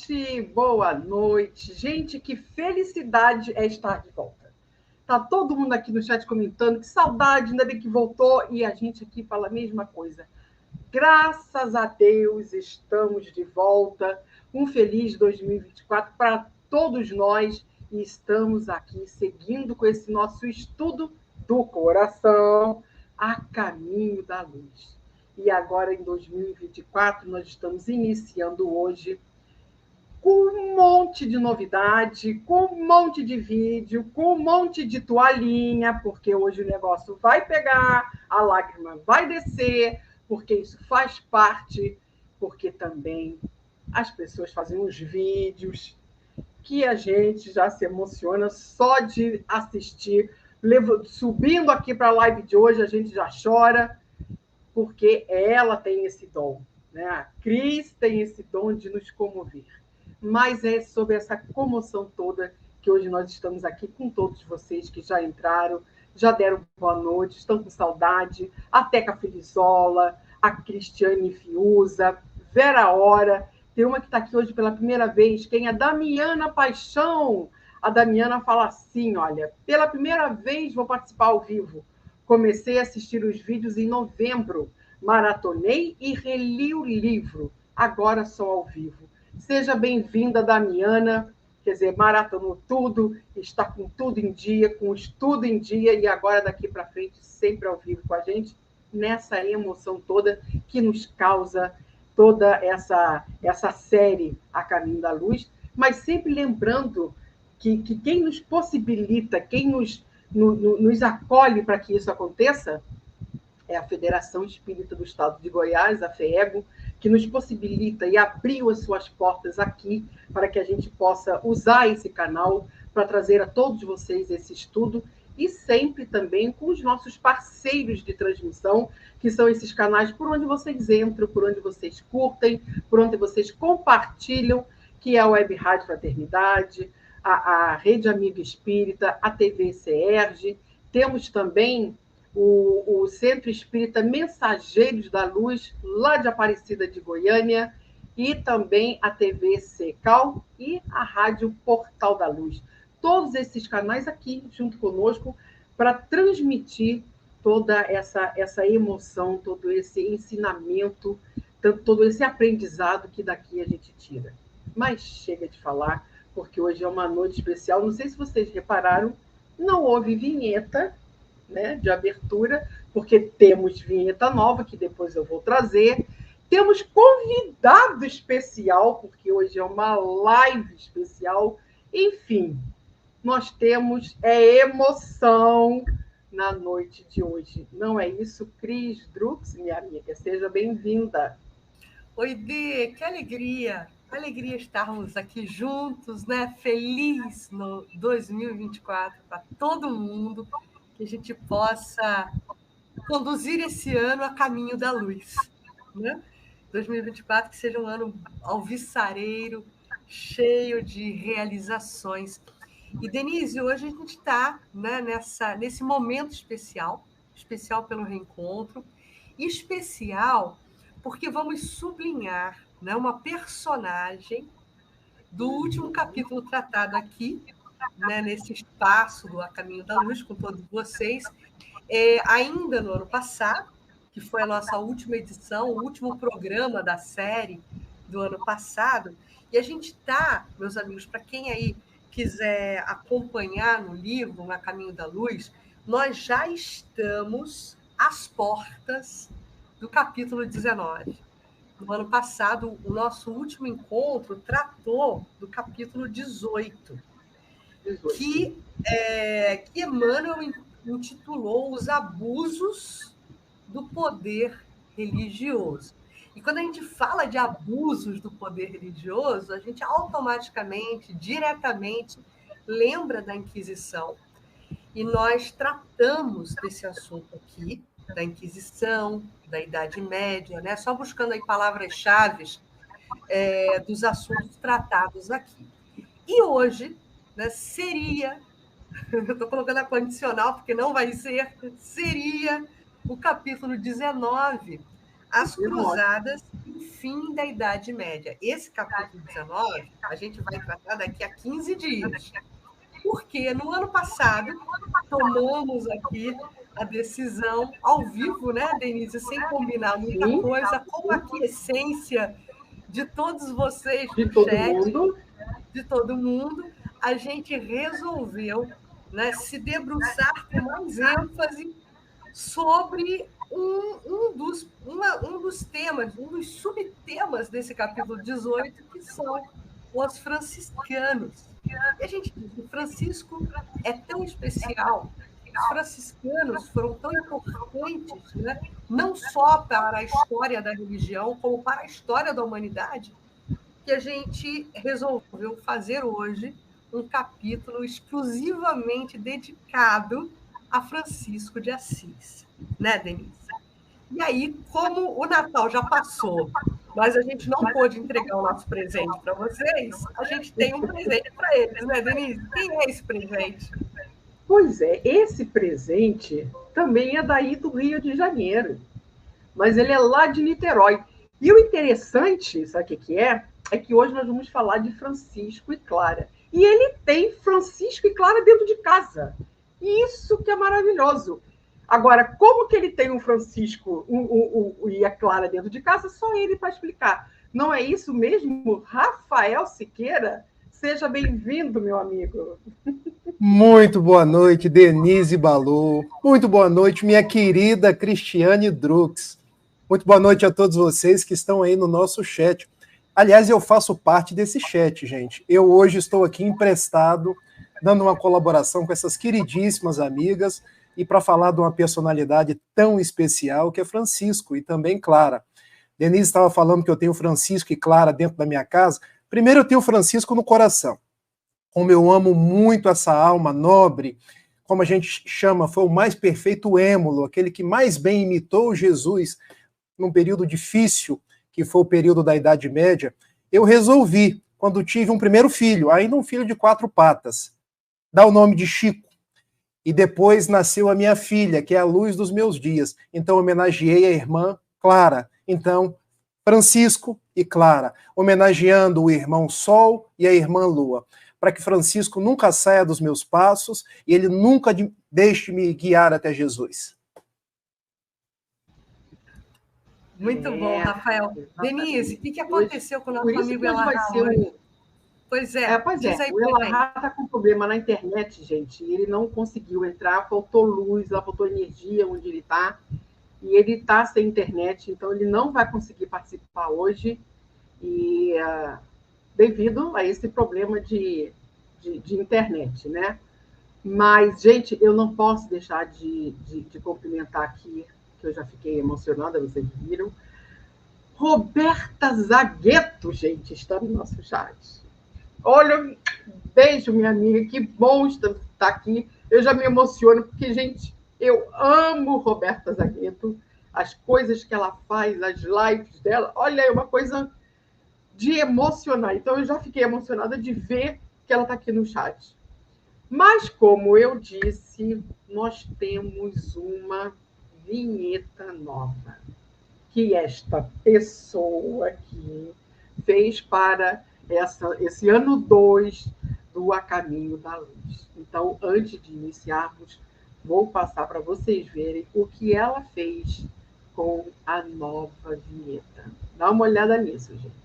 gente! Boa noite! Gente, que felicidade é estar de volta. Tá todo mundo aqui no chat comentando, que saudade, ainda bem que voltou, e a gente aqui fala a mesma coisa. Graças a Deus, estamos de volta. Um feliz 2024 para todos nós, e estamos aqui seguindo com esse nosso estudo do coração a caminho da luz. E agora, em 2024, nós estamos iniciando hoje com um monte de novidade, com um monte de vídeo, com um monte de toalhinha, porque hoje o negócio vai pegar, a lágrima vai descer, porque isso faz parte, porque também as pessoas fazem uns vídeos que a gente já se emociona só de assistir. Subindo aqui para a live de hoje, a gente já chora, porque ela tem esse dom, né? A Cris tem esse dom de nos comover. Mas é sobre essa comoção toda que hoje nós estamos aqui com todos vocês que já entraram, já deram boa noite, estão com saudade, a Teca Felizola, a Cristiane Fiuza, Vera Hora, tem uma que está aqui hoje pela primeira vez, quem é a Damiana Paixão. A Damiana fala assim, olha, pela primeira vez vou participar ao vivo. Comecei a assistir os vídeos em novembro, maratonei e reli o livro, agora só ao vivo. Seja bem-vinda, Damiana, quer dizer, maratonou tudo, está com tudo em dia, com o estudo em dia, e agora daqui para frente, sempre ao vivo com a gente, nessa emoção toda que nos causa toda essa série A Caminho da Luz, mas sempre lembrando que quem nos possibilita, quem nos acolhe para que isso aconteça, é a Federação Espírita do Estado de Goiás, a FEEGO, que nos possibilita e abriu as suas portas aqui para que a gente possa usar esse canal para trazer a todos vocês esse estudo e sempre também com os nossos parceiros de transmissão, que são esses canais por onde vocês entram, por onde vocês curtem, por onde vocês compartilham, que é a Web Rádio Fraternidade, a Rede Amiga Espírita, a TV CERJ. Temos também o Centro Espírita Mensageiros da Luz, lá de Aparecida de Goiânia, e também a TV Secal e a Rádio Portal da Luz. Todos esses canais aqui, junto conosco, para transmitir toda essa emoção, todo esse ensinamento, todo esse aprendizado que daqui a gente tira. Mas chega de falar, porque hoje é uma noite especial. Não sei se vocês repararam, não houve vinheta, né, de abertura, porque temos vinheta nova, que depois eu vou trazer. Temos convidado especial, porque hoje é uma live especial. Enfim, nós temos emoção na noite de hoje. Não é isso, Cris Drux, minha amiga? Seja bem-vinda. Oi, Dê, que alegria! Alegria estarmos aqui juntos, né? Feliz no 2024 para todo mundo, que a gente possa conduzir esse ano a caminho da luz, né? 2024 que seja um ano alvissareiro, cheio de realizações. E, Denise, hoje a gente está, né, nesse momento especial pelo reencontro, e especial porque vamos sublinhar, né, uma personagem do último capítulo tratado aqui, né, nesse espaço do A Caminho da Luz, com todos vocês, ainda no ano passado, que foi a nossa última edição, o último programa da série do ano passado, e a gente está, meus amigos, para quem aí quiser acompanhar no livro, A Caminho da Luz, nós já estamos às portas do capítulo 19. No ano passado, o nosso último encontro tratou do capítulo 18, que Emmanuel intitulou Os Abusos do Poder Religioso. E quando a gente fala de abusos do poder religioso, a gente automaticamente, diretamente, lembra da Inquisição. E nós tratamos desse assunto aqui, da Inquisição, da Idade Média, né? Só buscando aí palavras-chave dos assuntos tratados aqui. E hoje, né, seria, eu estou colocando a condicional porque não vai ser, seria o capítulo 19, As Cruzadas fim da Idade Média. Esse capítulo 19 a gente vai tratar daqui a 15 dias. Porque no ano passado tomamos aqui a decisão ao vivo, né, Denise, sem combinar muita coisa, com a aquiescência de todos vocês do chat, de todo mundo, a gente resolveu, né, se debruçar com mais ênfase sobre um dos temas, um dos subtemas desse capítulo 18, que são os franciscanos. E a gente diz que Francisco é tão especial, os franciscanos foram tão importantes, né? Não só para a história da religião, como para a história da humanidade, que a gente resolveu fazer hoje um capítulo exclusivamente dedicado a Francisco de Assis, né, Denise? E aí, como o Natal já passou, mas a gente não pôde entregar o nosso presente para vocês, a gente tem um presente para eles, né, Denise? Quem é esse presente? Pois é, esse presente também é daí do Rio de Janeiro, mas ele é lá de Niterói. E o interessante, sabe o que é? É que hoje nós vamos falar de Francisco e Clara. E ele tem Francisco e Clara dentro de casa. Isso que é maravilhoso. Agora, como que ele tem um Francisco e a Clara dentro de casa? Só ele para explicar. Não é isso mesmo? Rafael Siqueira? Seja bem-vindo, meu amigo. Muito boa noite, Denise Balô. Muito boa noite, minha querida Cristiane Drux. Muito boa noite a todos vocês que estão aí no nosso chat. Aliás, eu faço parte desse chat, gente. Eu hoje estou aqui emprestado, dando uma colaboração com essas queridíssimas amigas e para falar de uma personalidade tão especial que é Francisco e também Clara. Denise estava falando que eu tenho Francisco e Clara dentro da minha casa. Primeiro, eu tenho Francisco no coração. Como eu amo muito essa alma nobre, como a gente chama, foi o mais perfeito êmulo, aquele que mais bem imitou Jesus num período difícil, que foi o período da Idade Média. Eu resolvi, quando tive um primeiro filho, ainda um filho de 4 patas, dar o nome de Chico. E depois nasceu a minha filha, que é a luz dos meus dias. Então homenageei a irmã Clara. Então, Francisco e Clara, homenageando o irmão Sol e a irmã Lua, para que Francisco nunca saia dos meus passos e ele nunca deixe-me guiar até Jesus. Muito bom, Rafael. Denise, o que aconteceu com o nosso amigo Elahá hoje? Pois é, o Elahá está com problema na internet, gente. Ele não conseguiu entrar, faltou luz, faltou energia onde ele está. E ele está sem internet, então ele não vai conseguir participar hoje. E devido a esse problema de internet, né? Mas, gente, eu não posso deixar de cumprimentar aqui, que eu já fiquei emocionada, vocês viram. Roberta Zagueto, gente, está no nosso chat. Olha, beijo, minha amiga, que bom estar aqui. Eu já me emociono, porque, gente, eu amo Roberta Zagueto, as coisas que ela faz, as lives dela. Olha, é uma coisa de emocionar. Então, eu já fiquei emocionada de ver que ela está aqui no chat. Mas, como eu disse, nós temos uma vinheta nova, que esta pessoa aqui fez para esse ano 2 do A Caminho da Luz. Então, antes de iniciarmos, vou passar para vocês verem o que ela fez com a nova vinheta. Dá uma olhada nisso, gente.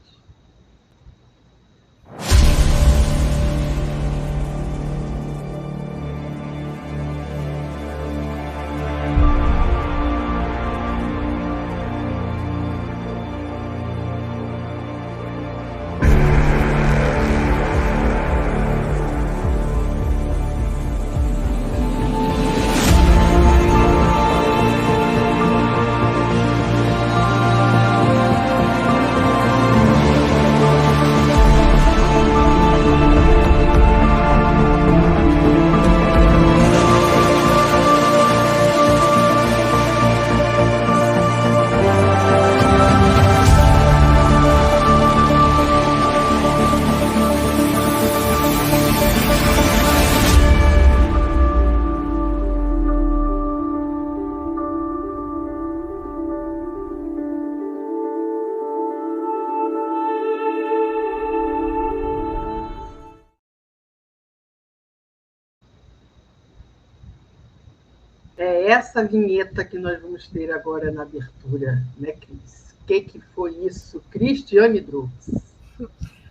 é essa vinheta que nós vamos ter agora na abertura, né, Cris? O que foi isso? Cristiane Drux.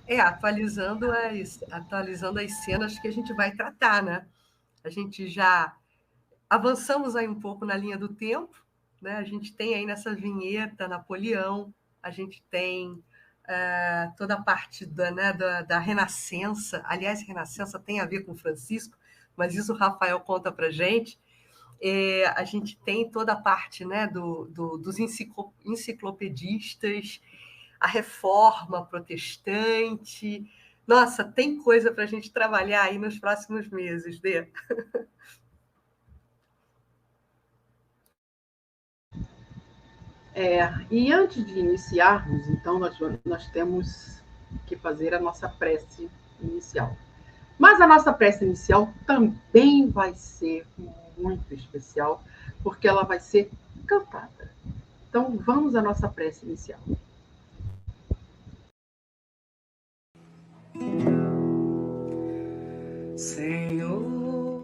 Atualizando as cenas que a gente vai tratar, né? A gente já avançamos aí um pouco na linha do tempo, né? A gente tem aí nessa vinheta Napoleão, a gente tem toda a parte da Renascença. Aliás, Renascença tem a ver com Francisco, mas isso o Rafael conta para a gente. A gente tem toda a parte, né, dos enciclopedistas, a reforma protestante. Nossa, tem coisa para a gente trabalhar aí nos próximos meses, Dê. E antes de iniciarmos, então, nós temos que fazer a nossa prece inicial. Mas a nossa prece inicial também vai ser muito especial, porque ela vai ser cantada. Então, vamos à nossa prece inicial. Senhor,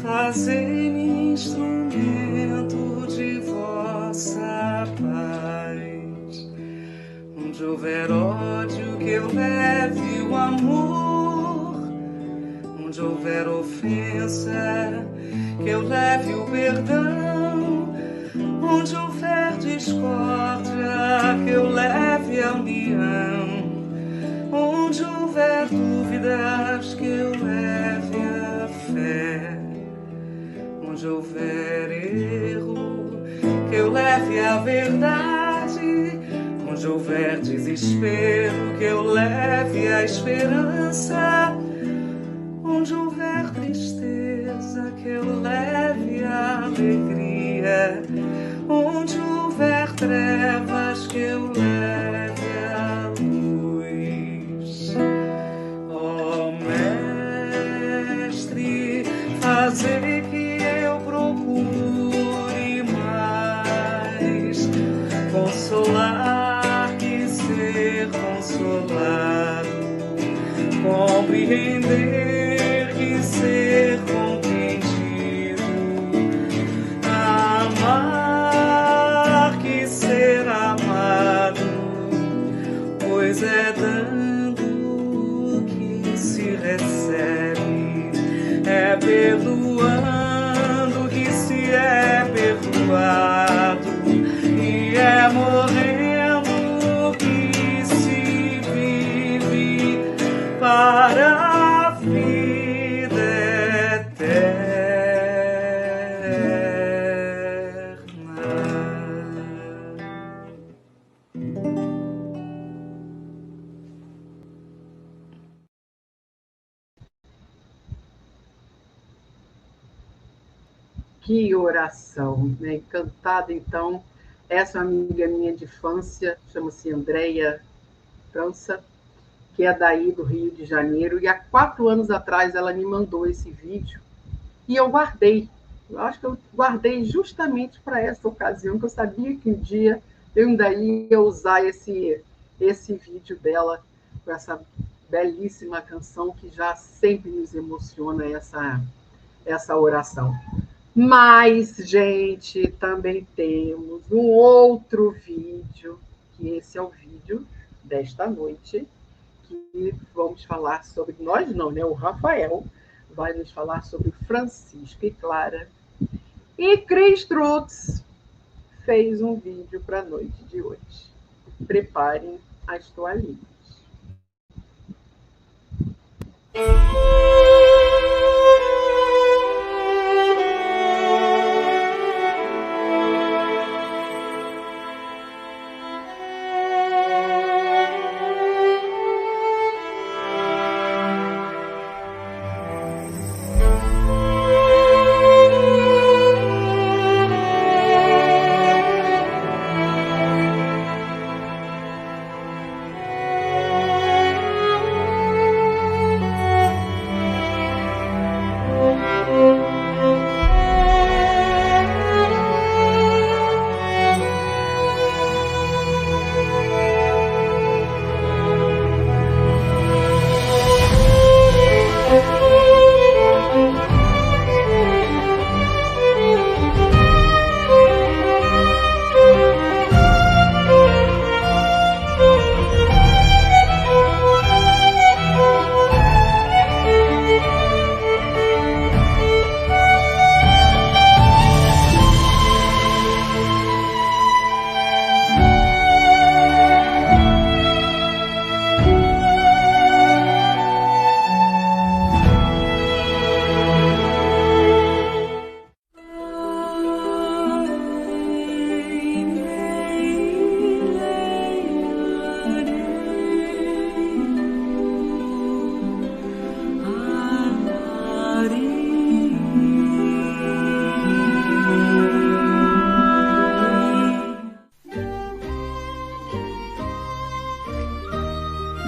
fazei-me instrumento de vossa paz. Onde houver ódio, que eu leve o amor. Onde houver ofensa, que eu leve o perdão. Onde houver discórdia, que eu leve a união. Onde houver dúvidas, que eu leve a fé. Onde houver erro, que eu leve a verdade. Onde houver desespero, que eu leve a esperança. Onde houver tristeza, que eu leve a alegria. Onde houver trevas, que eu leve a luz. Ó Mestre, fazer que eu procure mais consolar que ser consolado, compreender que ser compreendido, amar que ser amado, pois é dando que se recebe, é perdoando que se é perdoado, e é morrendo que se vive para a vida eterna. Que oração, né? Cantada, então. Essa é uma amiga minha de infância, chama-se Andréia França, que é daí do Rio de Janeiro, e há 4 anos atrás ela me mandou esse vídeo, e eu guardei. Eu acho que eu guardei justamente para essa ocasião, que eu sabia que um dia eu ainda ia usar esse vídeo dela, com essa belíssima canção, que já sempre nos emociona essa oração. Mas, gente, também temos um outro vídeo, que esse é o vídeo desta noite, que vamos falar sobre, nós não, né? O Rafael vai nos falar sobre Francisco e Clara. E Cris Drux fez um vídeo para a noite de hoje. Preparem as toalhinhas.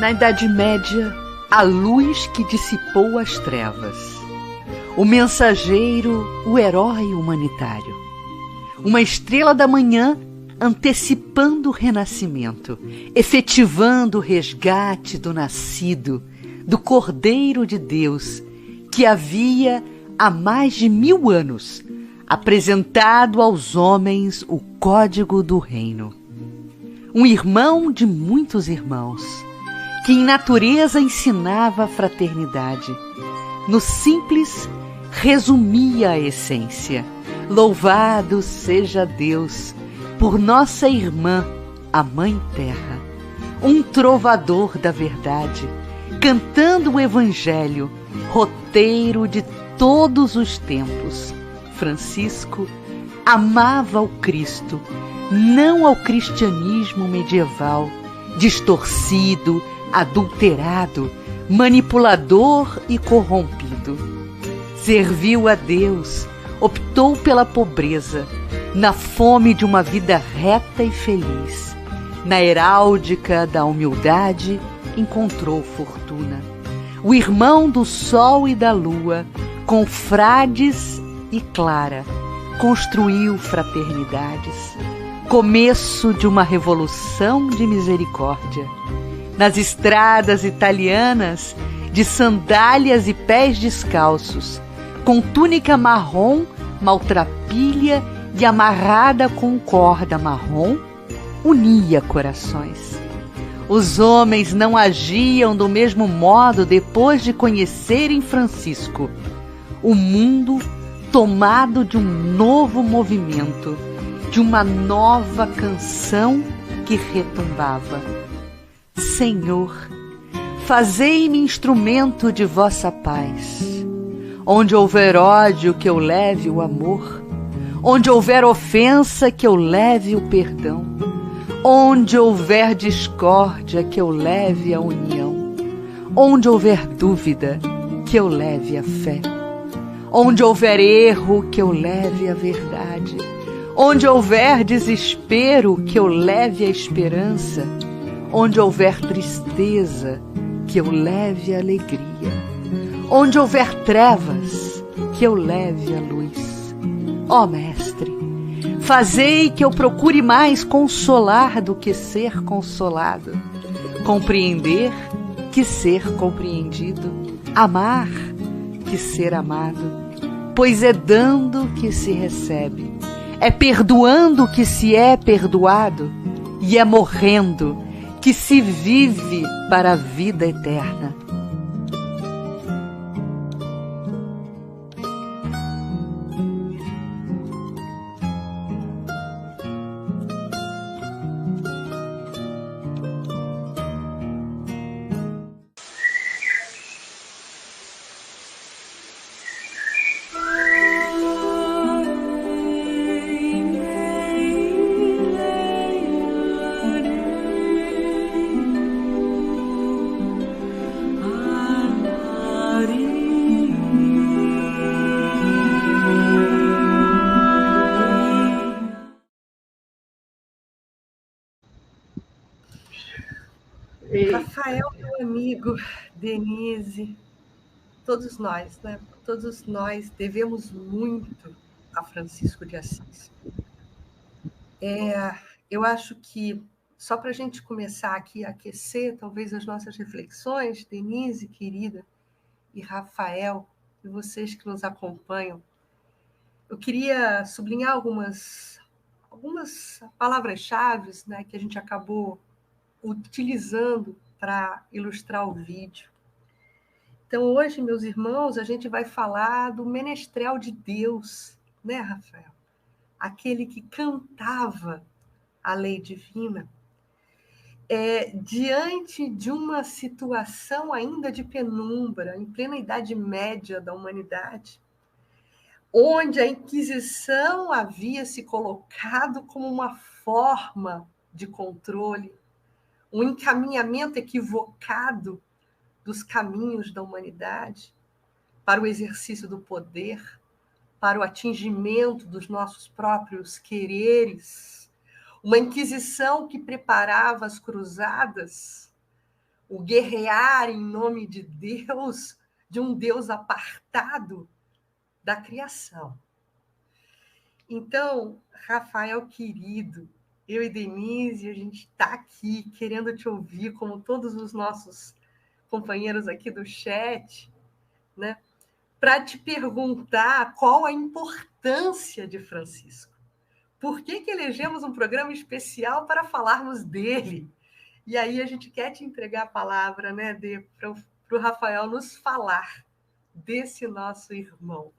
Na Idade Média, a luz que dissipou as trevas. O mensageiro, o herói humanitário. Uma estrela da manhã antecipando o renascimento, efetivando o resgate do nascido, do Cordeiro de Deus, que havia há mais de 1000 anos apresentado aos homens o código do reino. Um irmão de muitos irmãos, que em natureza ensinava a fraternidade. No simples, resumia a essência. Louvado seja Deus por nossa irmã, a Mãe Terra. Um trovador da verdade, cantando o Evangelho, roteiro de todos os tempos. Francisco amava o Cristo, não ao cristianismo medieval, distorcido, adulterado, manipulador e corrompido. Serviu a Deus, optou pela pobreza, na fome de uma vida reta e feliz. Na heráldica da humildade, encontrou fortuna. O irmão do sol e da lua, com frades e Clara, construiu fraternidades. Começo de uma revolução de misericórdia. Nas estradas italianas, de sandálias e pés descalços, com túnica marrom, maltrapilha e amarrada com corda marrom, unia corações. Os homens não agiam do mesmo modo depois de conhecerem Francisco. O mundo tomado de um novo movimento, de uma nova canção que retumbava. Senhor, fazei-me instrumento de vossa paz. Onde houver ódio, que eu leve o amor. Onde houver ofensa, que eu leve o perdão. Onde houver discórdia, que eu leve a união. Onde houver dúvida, que eu leve a fé. Onde houver erro, que eu leve a verdade. Onde houver desespero, que eu leve a esperança. Onde houver tristeza, que eu leve a alegria. Onde houver trevas, que eu leve a luz. Ó Mestre, fazei que eu procure mais consolar do que ser consolado, compreender que ser compreendido, amar que ser amado, pois é dando que se recebe, é perdoando que se é perdoado, e é morrendo que se vive para a vida eterna. Rafael, meu amigo, Denise, todos nós, né? Todos nós devemos muito a Francisco de Assis. Eu acho que, só para a gente começar aqui a aquecer, talvez as nossas reflexões, Denise, querida, e Rafael, e vocês que nos acompanham, eu queria sublinhar algumas palavras-chave, né, que a gente acabou utilizando para ilustrar o vídeo. Então, hoje, meus irmãos, a gente vai falar do menestrel de Deus, né, Rafael? Aquele que cantava a lei divina, diante de uma situação ainda de penumbra, em plena Idade Média da humanidade, onde a Inquisição havia se colocado como uma forma de controle, um encaminhamento equivocado dos caminhos da humanidade para o exercício do poder, para o atingimento dos nossos próprios quereres, uma Inquisição que preparava as cruzadas, o guerrear em nome de Deus, de um Deus apartado da criação. Então, Rafael querido, eu e Denise, a gente está aqui querendo te ouvir, como todos os nossos companheiros aqui do chat, né? Para te perguntar qual a importância de Francisco. Por que elegemos um programa especial para falarmos dele? E aí a gente quer te entregar a palavra, né, para o Rafael nos falar desse nosso irmão.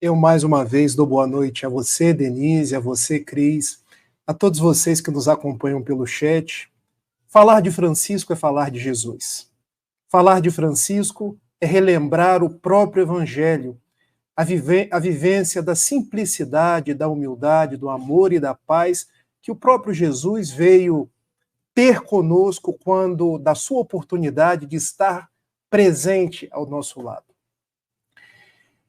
Eu, mais uma vez, dou boa noite a você, Denise, a você, Cris, a todos vocês que nos acompanham pelo chat. Falar de Francisco é falar de Jesus. Falar de Francisco é relembrar o próprio Evangelho, a vivência da simplicidade, da humildade, do amor e da paz que o próprio Jesus veio ter conosco quando da sua oportunidade de estar presente ao nosso lado.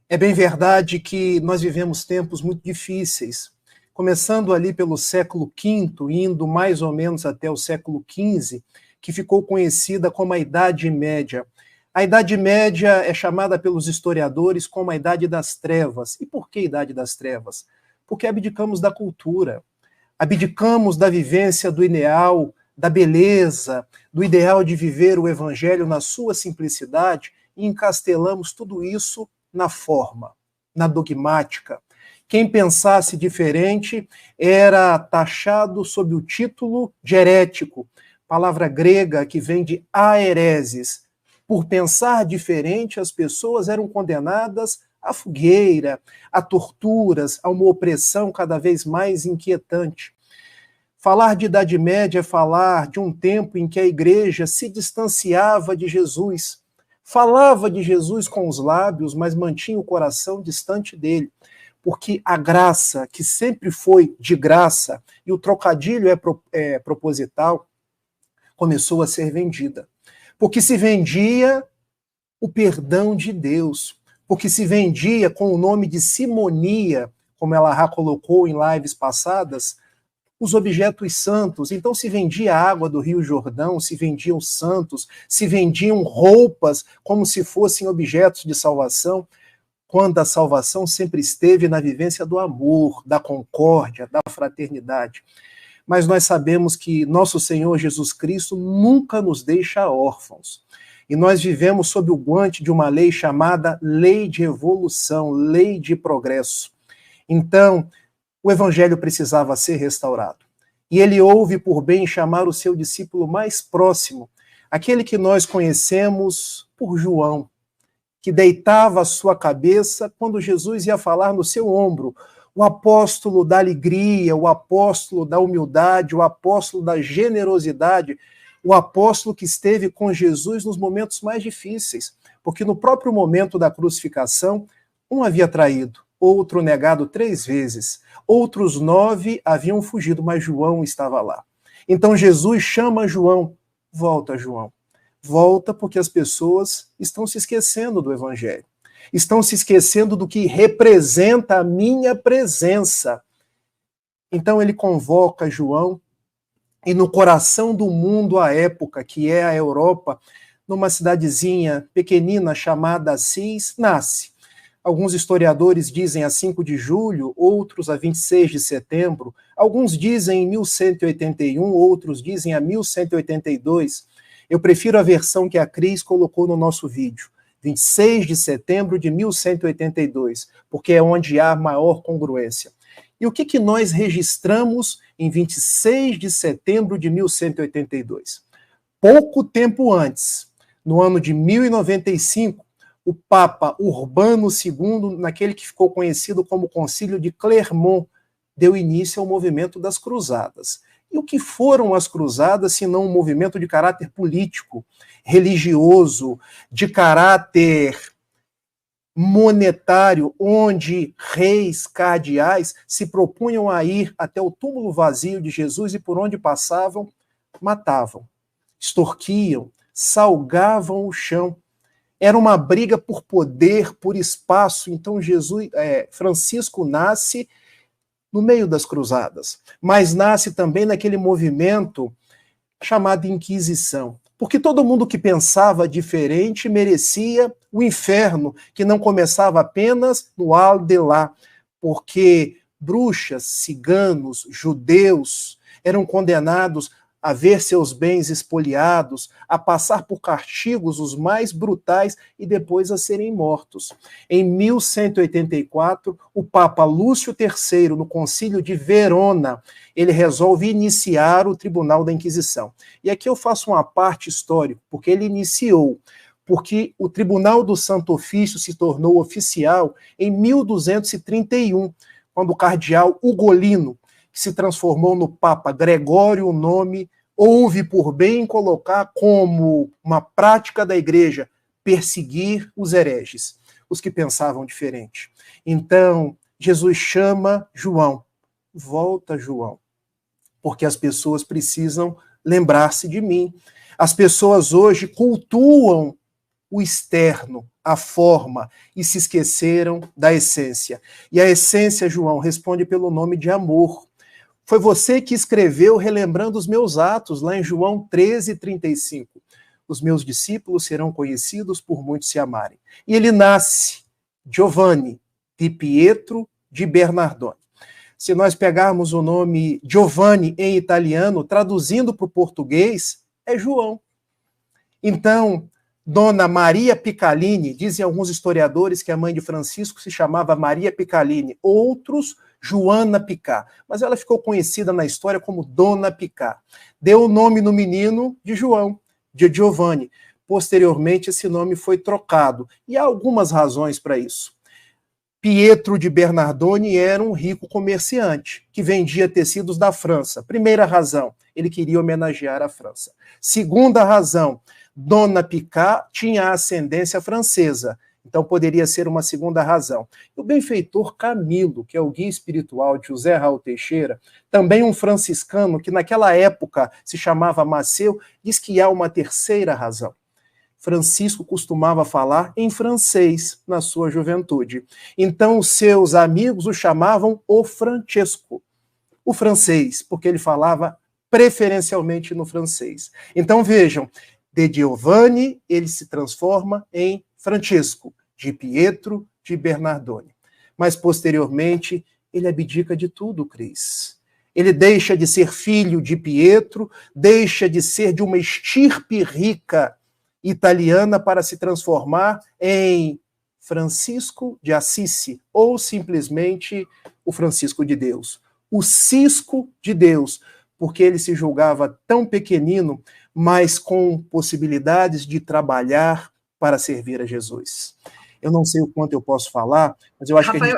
É bem verdade que nós vivemos tempos muito difíceis, começando ali pelo século V, indo mais ou menos até o século XV, que ficou conhecida como a Idade Média. A Idade Média é chamada pelos historiadores como a Idade das Trevas. E por que Idade das Trevas? Porque abdicamos da cultura, abdicamos da vivência do ideal, da beleza, do ideal de viver o Evangelho na sua simplicidade e encastelamos tudo isso na forma, na dogmática. Quem pensasse diferente era taxado sob o título de herético, palavra grega que vem de aereses. Por pensar diferente, as pessoas eram condenadas à fogueira, a torturas, a uma opressão cada vez mais inquietante. Falar de Idade Média é falar de um tempo em que a igreja se distanciava de Jesus, falava de Jesus com os lábios, mas mantinha o coração distante dele, porque a graça, que sempre foi de graça, e o trocadilho é proposital, começou a ser vendida. Porque se vendia o perdão de Deus, porque se vendia com o nome de simonia, como ela já colocou em lives passadas, os objetos santos. Então se vendia a água do Rio Jordão, se vendiam santos, se vendiam roupas como se fossem objetos de salvação, quando a salvação sempre esteve na vivência do amor, da concórdia, da fraternidade. Mas nós sabemos que nosso Senhor Jesus Cristo nunca nos deixa órfãos. E nós vivemos sob o guante de uma lei chamada lei de evolução, lei de progresso. Então, o Evangelho precisava ser restaurado. E ele houve por bem chamar o seu discípulo mais próximo, aquele que nós conhecemos por João, que deitava a sua cabeça quando Jesus ia falar no seu ombro, o apóstolo da alegria, o apóstolo da humildade, o apóstolo da generosidade, o apóstolo que esteve com Jesus nos momentos mais difíceis, porque no próprio momento da crucificação, um havia traído, outro negado 3 vezes, outros 9 haviam fugido, mas João estava lá. Então Jesus chama João, volta João, volta porque as pessoas estão se esquecendo do Evangelho, estão se esquecendo do que representa a minha presença. Então ele convoca João, e no coração do mundo à época, que é a Europa, numa cidadezinha pequenina chamada Assis, nasce. Alguns historiadores dizem a 5 de julho, outros a 26 de setembro, alguns dizem em 1181, outros dizem a 1182. Eu prefiro a versão que a Cris colocou no nosso vídeo, 26 de setembro de 1182, porque é onde há maior congruência. E o que nós registramos em 26 de setembro de 1182? Pouco tempo antes, no ano de 1095, o Papa Urbano II, naquele que ficou conhecido como Concílio de Clermont, deu início ao movimento das Cruzadas. E o que foram as Cruzadas, senão um movimento de caráter político, religioso, de caráter monetário, onde reis, cardeais se propunham a ir até o túmulo vazio de Jesus e por onde passavam, matavam, extorquiam, salgavam o chão. Era uma briga por poder, por espaço. Então Francisco nasce no meio das cruzadas, mas nasce também naquele movimento chamado Inquisição. Porque todo mundo que pensava diferente merecia o inferno, que não começava apenas no Al-Delá, porque bruxas, ciganos, judeus eram condenados a ver seus bens expoliados, a passar por castigos os mais brutais e depois a serem mortos. Em 1184, o Papa Lúcio III, no Concílio de Verona, ele resolve iniciar o Tribunal da Inquisição. E aqui eu faço uma parte histórica, porque ele iniciou, porque o Tribunal do Santo Ofício se tornou oficial em 1231, quando o cardeal Ugolino, que se transformou no Papa Gregório IX, houve por bem colocar como uma prática da igreja perseguir os hereges, os que pensavam diferente. Então, Jesus chama João, volta João, porque as pessoas precisam lembrar-se de mim. As pessoas hoje cultuam o externo, a forma, e se esqueceram da essência. E a essência, João, responde pelo nome de amor. Foi você que escreveu relembrando os meus atos, lá em João 13:35. Os meus discípulos serão conhecidos por muitos se amarem. E ele nasce, Giovanni, di Pietro di Bernardone. Se nós pegarmos o nome Giovanni em italiano, traduzindo para o português, é João. Então, Dona Maria Picalini, dizem alguns historiadores que a mãe de Francisco se chamava Maria Picalini, outros Joana Picá, mas ela ficou conhecida na história como Dona Picá. Deu o nome no menino de João, de Giovanni. Posteriormente, esse nome foi trocado, e há algumas razões para isso. Pietro de Bernardone era um rico comerciante, que vendia tecidos da França. Primeira razão, ele queria homenagear a França. Segunda razão, Dona Picá tinha ascendência francesa, então poderia ser uma segunda razão. O benfeitor Camilo, que é o guia espiritual de José Raul Teixeira, também um franciscano que naquela época se chamava Maceu, diz que há uma terceira razão. Francisco costumava falar em francês na sua juventude. Então os seus amigos o chamavam o Francesco, o francês, porque ele falava preferencialmente no francês. Então vejam, de Giovanni, ele se transforma em Francesco, de Pietro de Bernardone. Mas, posteriormente, ele abdica de tudo, Cris. Ele deixa de ser filho de Pietro, deixa de ser de uma estirpe rica italiana para se transformar em Francisco de Assisi, ou simplesmente o Francisco de Deus. O Cisco de Deus, porque ele se julgava tão pequenino, mas com possibilidades de trabalhar para servir a Jesus. Eu não sei o quanto eu posso falar, mas eu acho Rafael,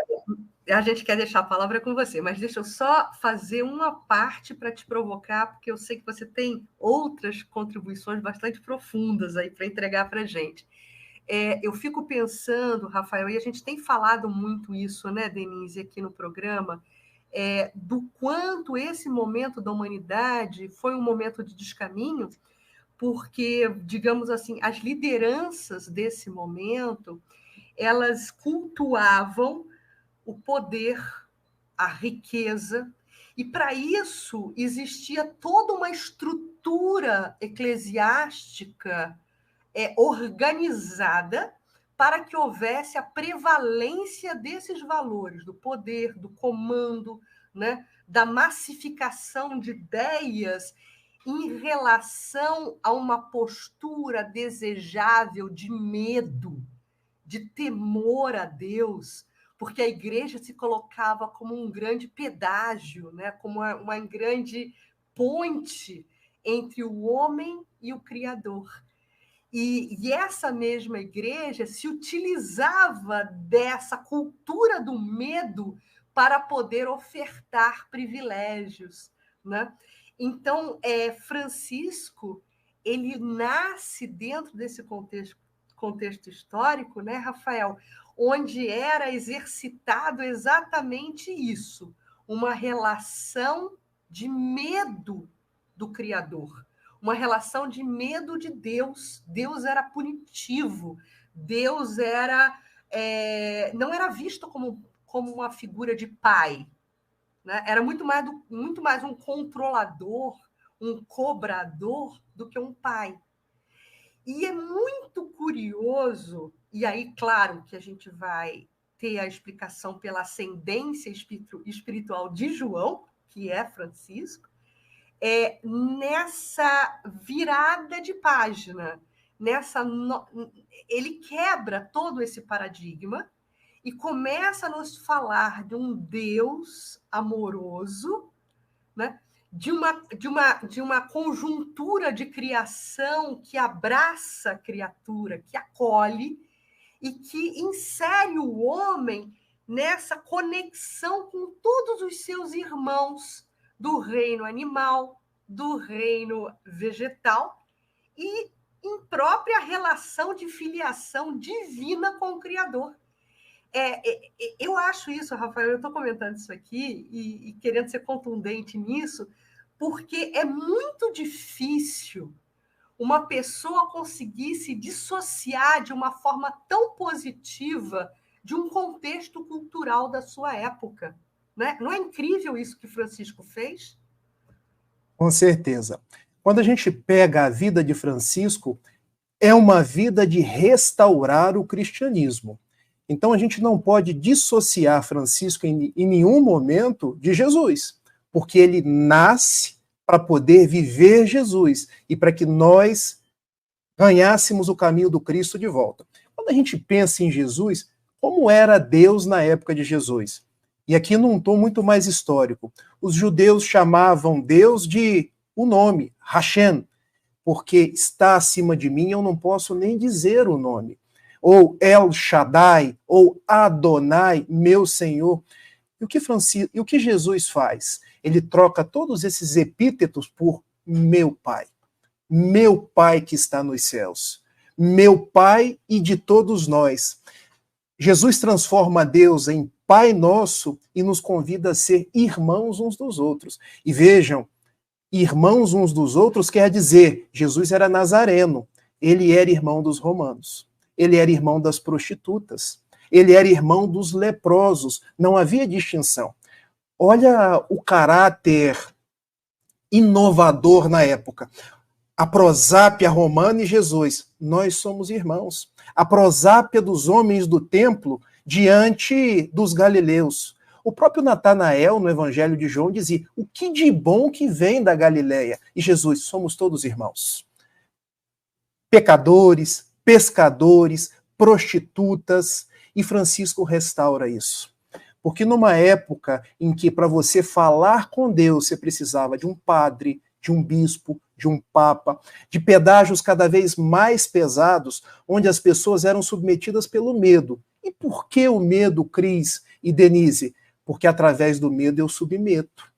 que a gente quer deixar a palavra com você, mas deixa eu só fazer uma parte para te provocar, porque eu sei que você tem outras contribuições bastante profundas aí para entregar para a gente. Eu fico pensando, Rafael, e a gente tem falado muito isso, né, Denise, aqui no programa, do quanto esse momento da humanidade foi um momento de descaminho, porque, digamos assim, as lideranças desse momento, elas cultuavam o poder, a riqueza, e para isso existia toda uma estrutura eclesiástica organizada para que houvesse a prevalência desses valores, do poder, do comando, né, da massificação de ideias em relação a uma postura desejável de medo, de temor a Deus, porque a igreja se colocava como um grande pedágio, né, como uma grande ponte entre o homem e o Criador. E essa mesma igreja se utilizava dessa cultura do medo para poder ofertar privilégios, né? Então, Francisco, ele nasce dentro desse contexto histórico, né, Rafael, onde era exercitado exatamente isso, uma relação de medo do Criador, uma relação de medo de Deus. Deus era punitivo, Deus não era visto como uma figura de pai, né? Era muito mais um controlador, um cobrador do que um pai. E é muito curioso, e aí, claro, que a gente vai ter a explicação pela ascendência espiritual de João, que é Francisco, nessa virada de página, ele quebra todo esse paradigma e começa a nos falar de um Deus amoroso, né? de uma conjuntura de criação que abraça a criatura, que acolhe e que insere o homem nessa conexão com todos os seus irmãos do reino animal, do reino vegetal e em própria relação de filiação divina com o Criador. Eu acho isso, Rafael, eu estou comentando isso aqui e querendo ser contundente nisso, porque é muito difícil uma pessoa conseguir se dissociar de uma forma tão positiva de um contexto cultural da sua época. Né? Não é incrível isso que Francisco fez? Com certeza. Quando a gente pega a vida de Francisco, é uma vida de restaurar o cristianismo. Então a gente não pode dissociar Francisco em nenhum momento de Jesus, porque ele nasce para poder viver Jesus e para que nós ganhássemos o caminho do Cristo de volta. Quando a gente pensa em Jesus, como era Deus na época de Jesus? E aqui num tom muito mais histórico. Os judeus chamavam Deus de o nome, Hashem, porque está acima de mim, eu não posso nem dizer o nome. Ou El Shaddai, ou Adonai, meu Senhor. E o que Jesus faz? Ele troca todos esses epítetos por meu Pai que está nos céus, meu Pai e de todos nós. Jesus transforma Deus em Pai nosso e nos convida a ser irmãos uns dos outros. E vejam, irmãos uns dos outros quer dizer, Jesus era nazareno, ele era irmão dos romanos, ele era irmão das prostitutas, ele era irmão dos leprosos, não havia distinção. Olha o caráter inovador na época. A prosápia romana e Jesus, nós somos irmãos. A prosápia dos homens do templo diante dos galileus. O próprio Natanael, no Evangelho de João, dizia, o que de bom que vem da Galileia? E Jesus, somos todos irmãos. Pecadores, pescadores, prostitutas, e Francisco restaura isso. Porque numa época em que para você falar com Deus você precisava de um padre, de um bispo, de um papa, de pedágios cada vez mais pesados, onde as pessoas eram submetidas pelo medo. E por que o medo, Cris e Denise? Porque através do medo eu submeto.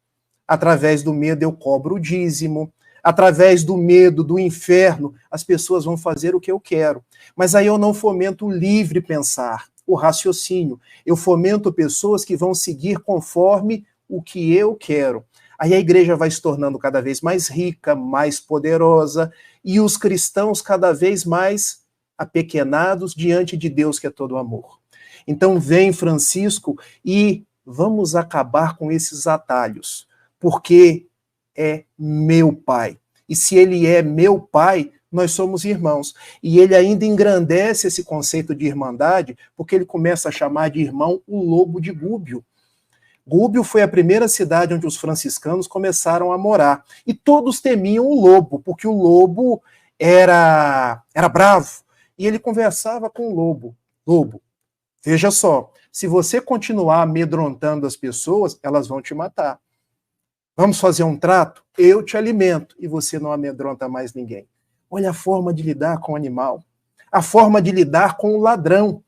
Através do medo eu cobro o dízimo. Através do medo, do inferno, as pessoas vão fazer o que eu quero. Mas aí eu não fomento o livre pensar, o raciocínio. Eu fomento pessoas que vão seguir conforme o que eu quero. Aí a igreja vai se tornando cada vez mais rica, mais poderosa, e os cristãos cada vez mais apequenados diante de Deus, que é todo amor. Então vem Francisco e vamos acabar com esses atalhos, porque é meu Pai. E se ele é meu Pai, nós somos irmãos. E ele ainda engrandece esse conceito de irmandade, porque ele começa a chamar de irmão o lobo de Gúbio. Gúbio foi a primeira cidade onde os franciscanos começaram a morar. E todos temiam o lobo, porque o lobo era bravo. E ele conversava com o lobo. Lobo, veja só, se você continuar amedrontando as pessoas, elas vão te matar. Vamos fazer um trato? Eu te alimento e você não amedronta mais ninguém. Olha a forma de lidar com o animal. A forma de lidar com o ladrão.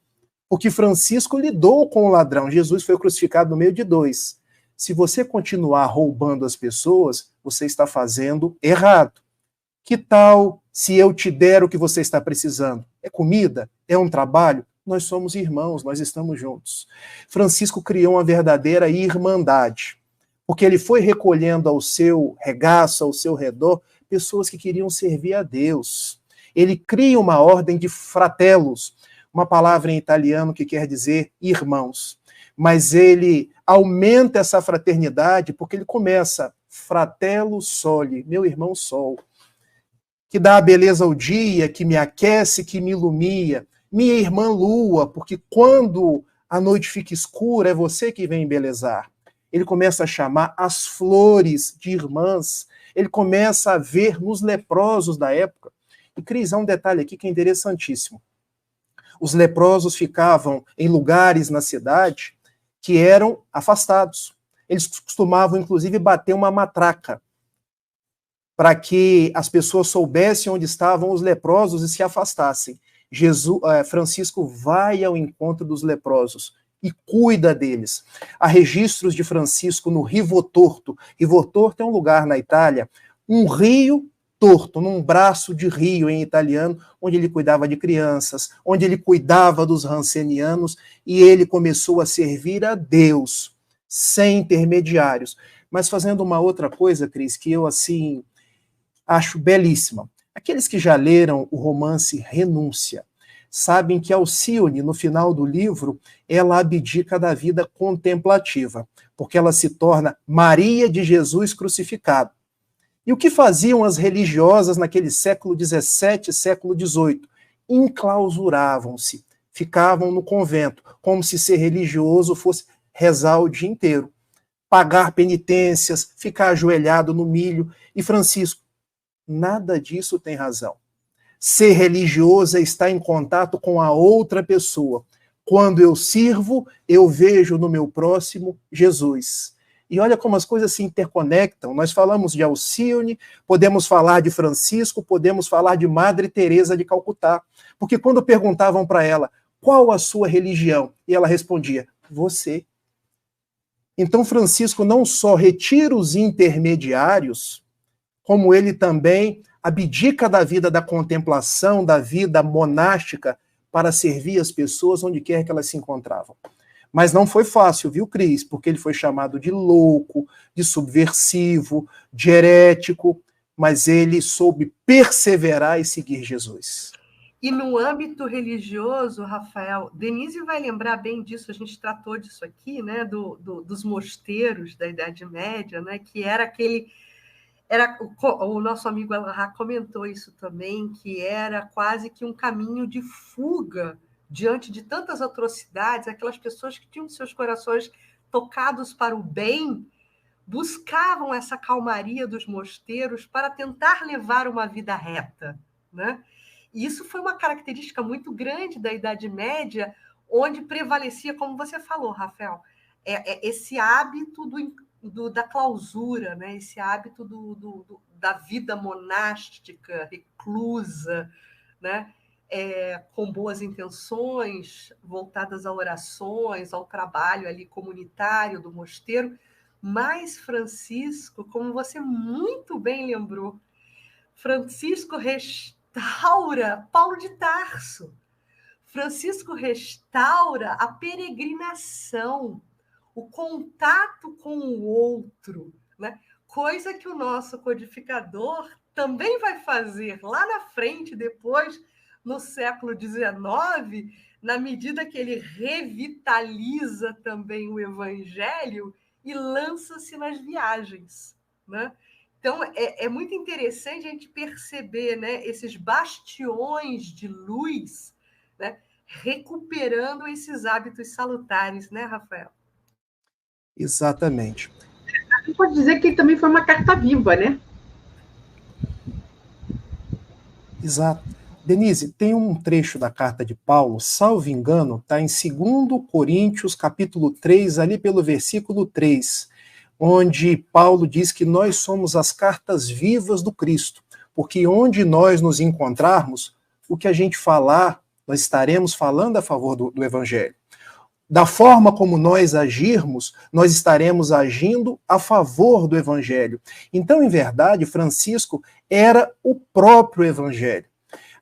Porque Francisco lidou com o ladrão. Jesus foi crucificado no meio de dois. Se você continuar roubando as pessoas, você está fazendo errado. Que tal se eu te der o que você está precisando? É comida? É um trabalho? Nós somos irmãos, nós estamos juntos. Francisco criou uma verdadeira irmandade. Porque ele foi recolhendo ao seu regaço, ao seu redor, pessoas que queriam servir a Deus. Ele cria uma ordem de fratellos, uma palavra em italiano que quer dizer irmãos. mas ele aumenta essa fraternidade porque ele começa fratello soli, meu irmão sol, que dá a beleza ao dia, que me aquece, que me ilumina, minha irmã lua, porque quando a noite fica escura, é você que vem embelezar. Ele começa a chamar as flores de irmãs, ele começa a ver nos leprosos da época. E, Cris, há um detalhe aqui que é interessantíssimo. Os leprosos ficavam em lugares na cidade que eram afastados. Eles costumavam, inclusive, bater uma matraca para que as pessoas soubessem onde estavam os leprosos e se afastassem. Francisco vai ao encontro dos leprosos e cuida deles. Há registros de Francisco no Rivo Torto. Rivo Torto é um lugar na Itália, um rio torto, num braço de rio em italiano, onde ele cuidava de crianças, onde ele cuidava dos rancenianos, e ele começou a servir a Deus, sem intermediários. Mas fazendo uma outra coisa, Cris, que eu, assim, acho belíssima. Aqueles que já leram o romance Renúncia, sabem que Alcione, no final do livro, ela abdica da vida contemplativa, porque ela se torna Maria de Jesus crucificado. E o que faziam as religiosas naquele século XVII, século XVIII? Enclausuravam-se, ficavam no convento, como se ser religioso fosse rezar o dia inteiro, pagar penitências, ficar ajoelhado no milho. E Francisco, nada disso tem razão. Ser religioso é estar em contato com a outra pessoa. Quando eu sirvo, eu vejo no meu próximo Jesus. E olha como as coisas se interconectam. Nós falamos de Alcione, podemos falar de Francisco, podemos falar de Madre Teresa de Calcutá. Porque quando perguntavam para ela, qual a sua religião? E ela respondia, você. Então Francisco não só retira os intermediários, como ele também abdica da vida da contemplação, da vida monástica, para servir as pessoas onde quer que elas se encontravam. Mas não foi fácil, viu, Cris? Porque ele foi chamado de louco, de subversivo, de herético, mas ele soube perseverar e seguir Jesus. E no âmbito religioso, Rafael, Denise vai lembrar bem disso, a gente tratou disso aqui, né, dos mosteiros da Idade Média, né, que era aquele... o nosso amigo Elahá comentou isso também, que era quase que um caminho de fuga diante de tantas atrocidades. Aquelas pessoas que tinham seus corações tocados para o bem buscavam essa calmaria dos mosteiros para tentar levar uma vida reta, né? E isso foi uma característica muito grande da Idade Média, onde prevalecia, como você falou, Rafael, esse hábito da clausura, né? Esse hábito da vida monástica, reclusa, né? Com boas intenções, voltadas a orações, ao trabalho ali comunitário do mosteiro. Mas Francisco, como você muito bem lembrou, Francisco restaura Paulo de Tarso. Francisco restaura a peregrinação, o contato com o outro, né? Coisa que o nosso codificador também vai fazer lá na frente, depois, no século XIX, na medida que ele revitaliza também o evangelho e lança-se nas viagens, né? Então, é muito interessante a gente perceber, né, esses bastiões de luz, né, recuperando esses hábitos salutares, né, Rafael? Exatamente. A gente pode dizer que ele também foi uma carta viva, né? Exato. Denise, tem um trecho da carta de Paulo, salvo engano, está em 2 Coríntios, capítulo 3, ali pelo versículo 3, onde Paulo diz que nós somos as cartas vivas do Cristo, porque onde nós nos encontrarmos, o que a gente falar, nós estaremos falando a favor do Evangelho. Da forma como nós agirmos, nós estaremos agindo a favor do Evangelho. Então, em verdade, Francisco era o próprio Evangelho.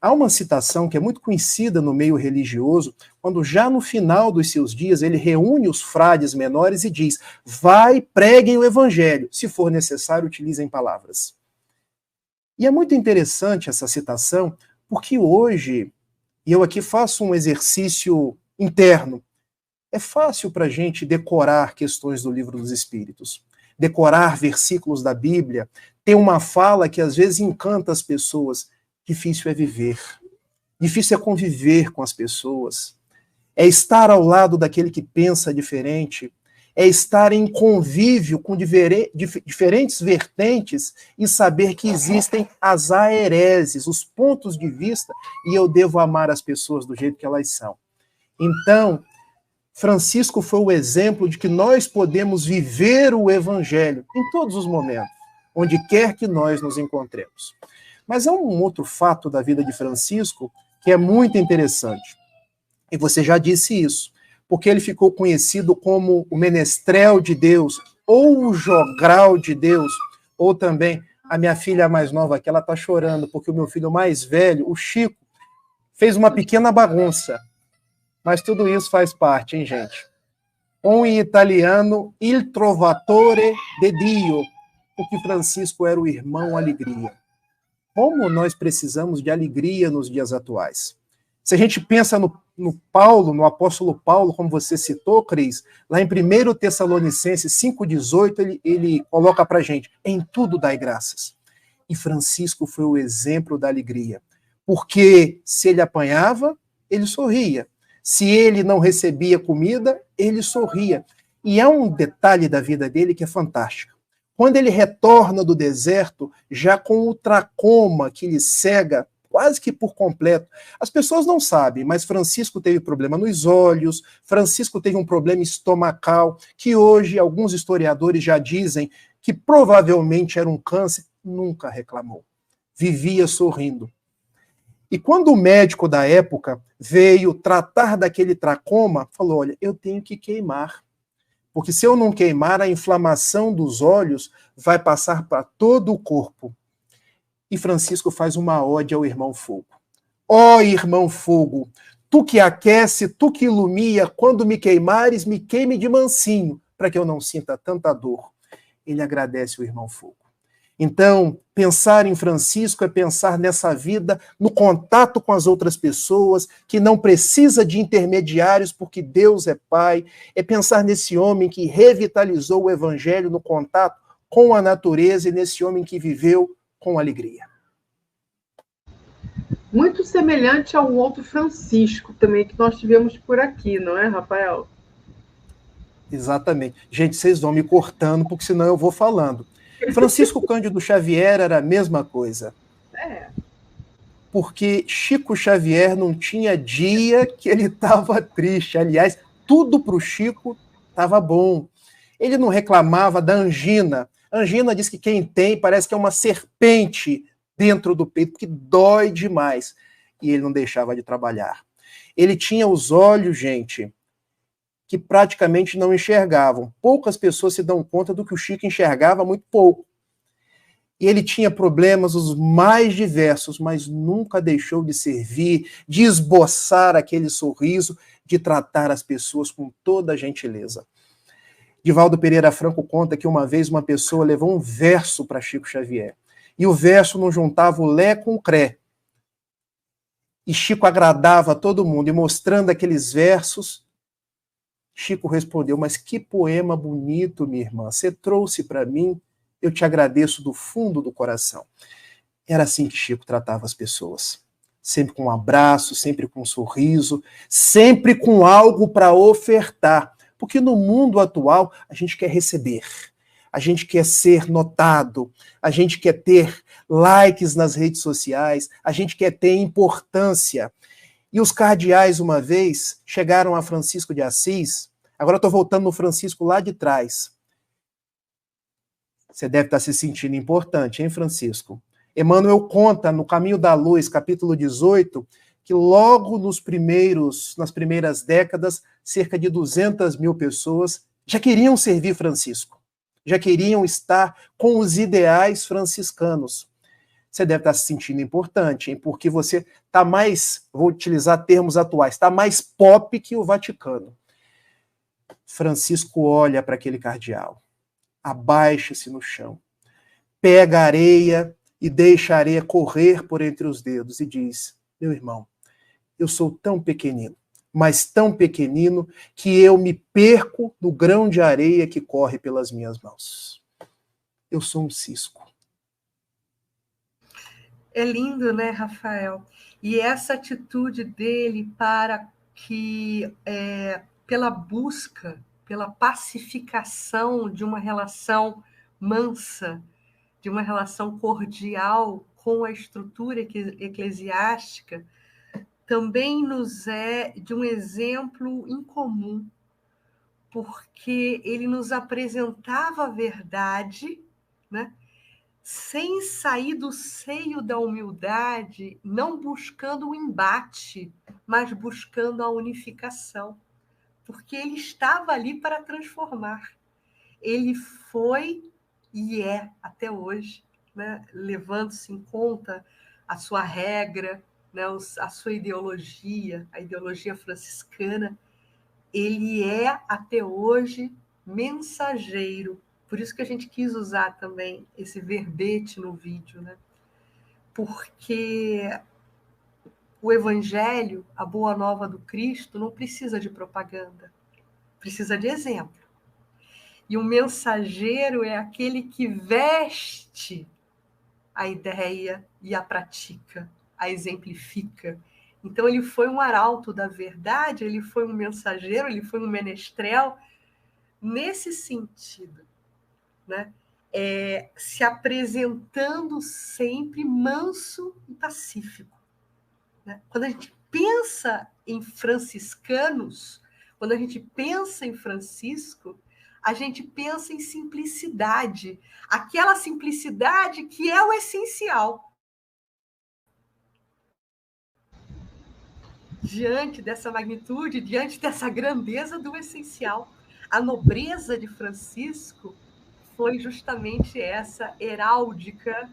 Há uma citação que é muito conhecida no meio religioso, quando já no final dos seus dias ele reúne os frades menores e diz, vai, preguem o Evangelho, se for necessário, utilizem palavras. E é muito interessante essa citação, porque hoje, e eu aqui faço um exercício interno, É fácil para a gente decorar questões do Livro dos Espíritos, decorar versículos da Bíblia, ter uma fala que às vezes encanta as pessoas. Difícil é viver, difícil é conviver com as pessoas, é estar ao lado daquele que pensa diferente, é estar em convívio com diferentes vertentes e saber que existem as aereses, os pontos de vista, e eu devo amar as pessoas do jeito que elas são. Então, Francisco foi o exemplo de que nós podemos viver o Evangelho em todos os momentos, onde quer que nós nos encontremos. Mas há um outro fato da vida de Francisco que é muito interessante. E você já disse isso, porque ele ficou conhecido como o menestrel de Deus, ou o jogral de Deus, ou também a minha filha mais nova aqui, ela está chorando, porque o meu filho mais velho, o Chico, fez uma pequena bagunça. Mas tudo isso faz parte, hein, gente? Em italiano, il trovatore de Dio, porque Francisco era o irmão alegria. Como nós precisamos de alegria nos dias atuais. Se a gente pensa no Paulo, no apóstolo Paulo, como você citou, Cris, lá em 1 Tessalonicenses 5,18, ele coloca para a gente, em tudo dai graças. E Francisco foi o exemplo da alegria. Porque se ele apanhava, ele sorria. Se ele não recebia comida, ele sorria. E há um detalhe da vida dele que é fantástico. Quando ele retorna do deserto, já com o tracoma que lhe cega quase que por completo. As pessoas não sabem, mas Francisco teve problema nos olhos, Francisco teve um problema estomacal, que hoje alguns historiadores já dizem que provavelmente era um câncer, nunca reclamou. Vivia sorrindo. E quando o médico da época veio tratar daquele tracoma, falou, olha, eu tenho que queimar. Porque se eu não queimar, a inflamação dos olhos vai passar para todo o corpo. E Francisco faz uma ode ao irmão fogo. Ó irmão fogo, tu que aquece, tu que ilumia, quando me queimares, me queime de mansinho, para que eu não sinta tanta dor. Ele agradece o irmão fogo. Então, pensar em Francisco é pensar nessa vida, no contato com as outras pessoas, que não precisa de intermediários, porque Deus é Pai. É pensar nesse homem que revitalizou o Evangelho no contato com a natureza e nesse homem que viveu com alegria. Muito semelhante a um outro Francisco também que nós tivemos por aqui, não é, Rafael? Exatamente. Gente, vocês vão me cortando, porque senão eu vou falando. Francisco Cândido Xavier era a mesma coisa. Porque Chico Xavier não tinha dia que ele estava triste. Aliás, tudo para o Chico estava bom. Ele não reclamava da angina. Angina diz que quem tem parece que é uma serpente dentro do peito, porque dói demais. E ele não deixava de trabalhar. Ele tinha os olhos, gente, que praticamente não enxergavam. Poucas pessoas se dão conta do que o Chico enxergava, muito pouco. E ele tinha problemas os mais diversos, mas nunca deixou de servir, de esboçar aquele sorriso, de tratar as pessoas com toda a gentileza. Divaldo Pereira Franco conta que uma vez uma pessoa levou um verso para Chico Xavier. E o verso não juntava o lé com o cré. E Chico agradava a todo mundo. E mostrando aqueles versos, Chico respondeu, mas que poema bonito, minha irmã. Você trouxe para mim, eu te agradeço do fundo do coração. Era assim que Chico tratava as pessoas. Sempre com um abraço, sempre com um sorriso, sempre com algo para ofertar. Porque no mundo atual, a gente quer receber. A gente quer ser notado, a gente quer ter likes nas redes sociais, a gente quer ter importância. E os cardeais, uma vez, chegaram a Francisco de Assis, agora estou voltando no Francisco lá de trás. Você deve estar se sentindo importante, hein, Francisco? Emmanuel conta, no Caminho da Luz, capítulo 18, que logo nas primeiras décadas, cerca de 200 mil pessoas já queriam servir Francisco. Já queriam estar com os ideais franciscanos. Você deve estar se sentindo importante, hein? Porque você está mais, vou utilizar termos atuais, está mais pop que o Vaticano. Francisco olha para aquele cardeal, abaixa-se no chão, pega a areia e deixa a areia correr por entre os dedos e diz, meu irmão, eu sou tão pequenino, mas tão pequenino que eu me perco no grão de areia que corre pelas minhas mãos. Eu sou um cisco. É lindo, né, Rafael? E essa atitude dele para que, pela busca, pela pacificação de uma relação mansa, de uma relação cordial com a estrutura eclesiástica, também nos é de um exemplo incomum, porque ele nos apresentava a verdade, né? Sem sair do seio da humildade, não buscando o embate, mas buscando a unificação, porque ele estava ali para transformar. Ele foi e é até hoje, né? Levando-se em conta a sua regra, né? A sua ideologia, a ideologia franciscana. Ele é até hoje mensageiro. Por isso que a gente quis usar também esse verbete no vídeo, né? Porque o Evangelho, a boa nova do Cristo, não precisa de propaganda, precisa de exemplo. E o mensageiro é aquele que veste a ideia e a pratica, a exemplifica. Então, ele foi um arauto da verdade, ele foi um mensageiro, ele foi um menestrel, nesse sentido, né? Se apresentando sempre manso e pacífico, né? Quando a gente pensa em franciscanos, quando a gente pensa em Francisco, a gente pensa em simplicidade, aquela simplicidade que é o essencial. Diante dessa magnitude, diante dessa grandeza do essencial, a nobreza de Francisco foi justamente essa heráldica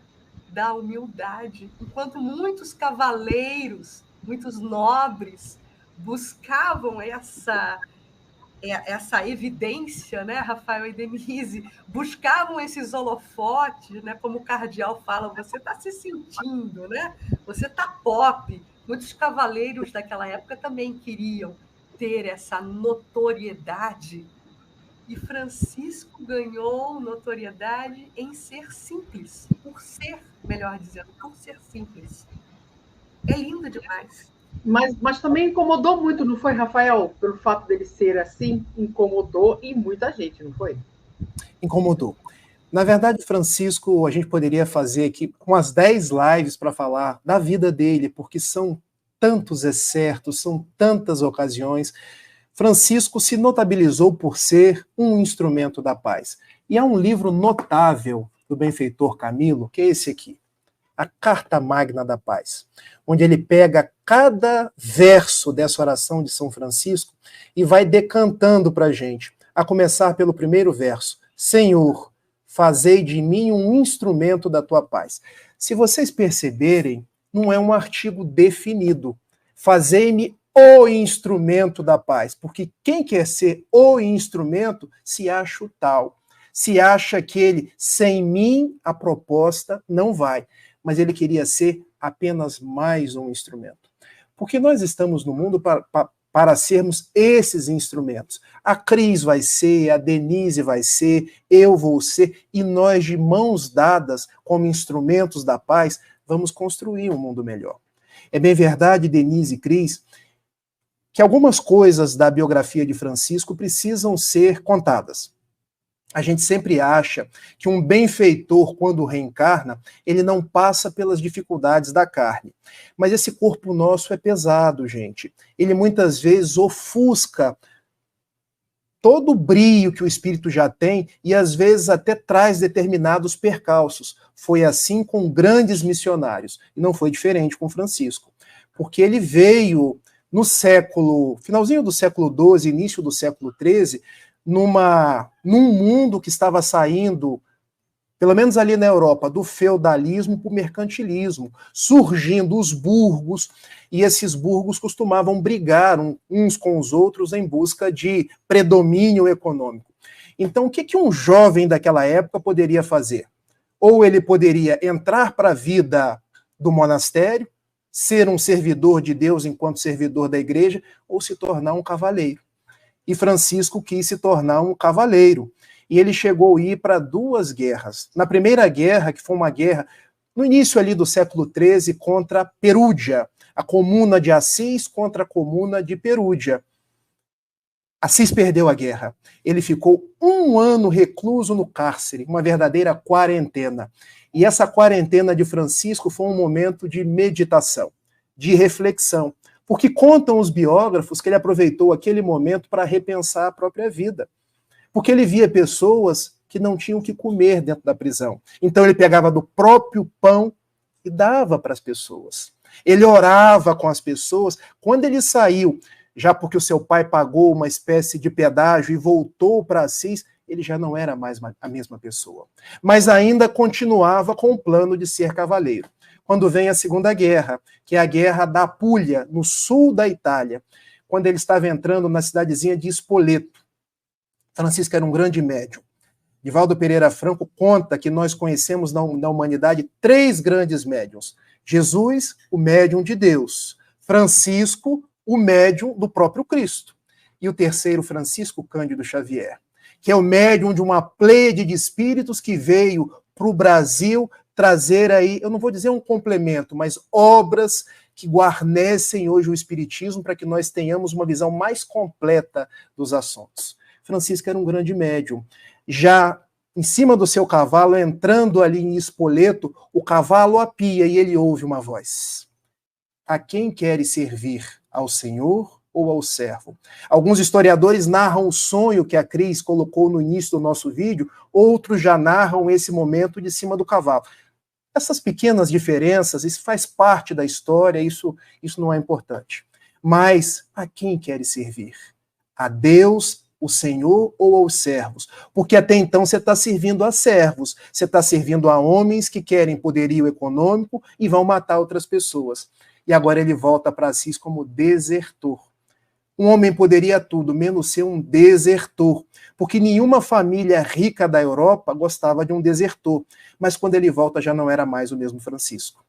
da humildade. Enquanto muitos cavaleiros, muitos nobres buscavam essa evidência, né, Rafael e Denise, buscavam esses holofotes, né, como o cardeal fala, você está se sentindo, né? Você está pop. Muitos cavaleiros daquela época também queriam ter essa notoriedade, e Francisco ganhou notoriedade em ser simples, por ser, melhor dizendo, por ser simples. É lindo demais. Mas também incomodou muito, não foi, Rafael? Pelo fato dele ser assim, incomodou e muita gente, não foi? Incomodou. Na verdade, Francisco, a gente poderia fazer aqui umas 10 lives para falar da vida dele, porque são tantos excertos, são tantas ocasiões. Francisco se notabilizou por ser um instrumento da paz. E há um livro notável do benfeitor Camilo, que é esse aqui, a Carta Magna da Paz, onde ele pega cada verso dessa oração de São Francisco e vai decantando para a gente, a começar pelo primeiro verso: Senhor, fazei de mim um instrumento da tua paz. Se vocês perceberem, não é um artigo definido. Fazei-me o instrumento da paz, porque quem quer ser o instrumento se acha o tal, se acha que ele, sem mim, a proposta não vai, mas ele queria ser apenas mais um instrumento. Porque nós estamos no mundo para sermos esses instrumentos. A Cris vai ser, a Denise vai ser, eu vou ser, e nós, de mãos dadas, como instrumentos da paz, vamos construir um mundo melhor. É bem verdade, Denise e Cris, que algumas coisas da biografia de Francisco precisam ser contadas. A gente sempre acha que um benfeitor, quando reencarna, ele não passa pelas dificuldades da carne. Mas esse corpo nosso é pesado, gente. Ele muitas vezes ofusca todo o brilho que o espírito já tem e às vezes até traz determinados percalços. Foi assim com grandes missionários. E não foi diferente com Francisco. Porque ele veio no finalzinho do século XII, início do século XIII, num mundo que estava saindo, pelo menos ali na Europa, do feudalismo para o mercantilismo, surgindo os burgos, e esses burgos costumavam brigar uns com os outros em busca de predomínio econômico. Então, o que um jovem daquela época poderia fazer? Ou ele poderia entrar para a vida do monastério, ser um servidor de Deus enquanto servidor da igreja ou se tornar um cavaleiro. E Francisco quis se tornar um cavaleiro. E ele chegou a ir para 2 guerras. Na primeira guerra, que foi uma guerra no início ali do século XIII, contra Perúdia, a comuna de Assis contra a comuna de Perúdia. Assis perdeu a guerra. Ele ficou 1 ano recluso no cárcere, uma verdadeira quarentena. E essa quarentena de Francisco foi um momento de meditação, de reflexão, porque contam os biógrafos que ele aproveitou aquele momento para repensar a própria vida. Porque ele via pessoas que não tinham o que comer dentro da prisão. Então ele pegava do próprio pão e dava para as pessoas. Ele orava com as pessoas. Quando ele saiu, já porque o seu pai pagou uma espécie de pedágio e voltou para Assis, ele já não era mais a mesma pessoa. Mas ainda continuava com o plano de ser cavaleiro. Quando vem a Segunda Guerra, que é a Guerra da Apulia, no sul da Itália, quando ele estava entrando na cidadezinha de Spoleto. Francisco era um grande médium. Divaldo Pereira Franco conta que nós conhecemos na humanidade 3 grandes médiuns. Jesus, o médium de Deus. Francisco, o médium do próprio Cristo. E o terceiro, Francisco Cândido Xavier, que é o médium de uma pleiade de espíritos que veio para o Brasil trazer aí, eu não vou dizer um complemento, mas obras que guarnecem hoje o espiritismo para que nós tenhamos uma visão mais completa dos assuntos. Francisco era um grande médium. Já em cima do seu cavalo, entrando ali em Spoleto, o cavalo apia e ele ouve uma voz. A quem queres servir? Ao Senhor ou ao servo? Alguns historiadores narram o sonho que a Cris colocou no início do nosso vídeo, outros já narram esse momento de cima do cavalo. Essas pequenas diferenças, isso faz parte da história, isso não é importante. Mas a quem queres servir? A Deus, o Senhor ou aos servos? Porque até então você está servindo a servos, você está servindo a homens que querem poderio econômico e vão matar outras pessoas. E agora ele volta para Assis como desertor. Um homem poderia tudo, menos ser um desertor, porque nenhuma família rica da Europa gostava de um desertor. Mas quando ele volta já não era mais o mesmo Francisco.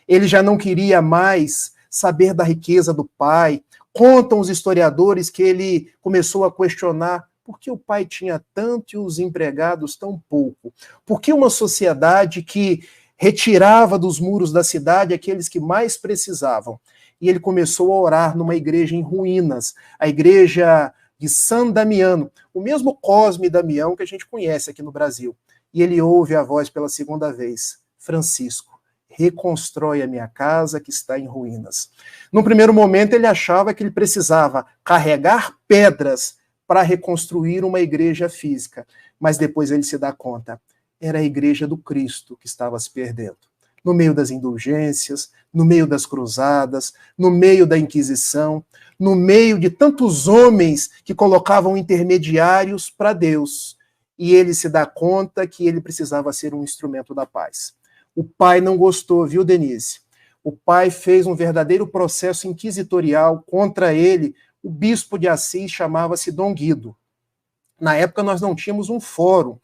Ele já não queria mais saber da riqueza do pai. Contam os historiadores que ele começou a questionar por que o pai tinha tanto e os empregados tão pouco. Por que uma sociedade que retirava dos muros da cidade aqueles que mais precisavam. E ele começou a orar numa igreja em ruínas, a igreja de San Damiano, o mesmo Cosme Damião que a gente conhece aqui no Brasil. E ele ouve a voz pela segunda vez: Francisco, reconstrói a minha casa que está em ruínas. No primeiro momento ele achava que ele precisava carregar pedras para reconstruir uma igreja física, mas depois ele se dá conta: era a igreja do Cristo que estava se perdendo. No meio das indulgências, no meio das cruzadas, no meio da Inquisição, no meio de tantos homens que colocavam intermediários para Deus. E ele se dá conta que ele precisava ser um instrumento da paz. O pai não gostou, viu, Denise? O pai fez um verdadeiro processo inquisitorial contra ele. O bispo de Assis chamava-se Dom Guido. Na época nós não tínhamos um fórum.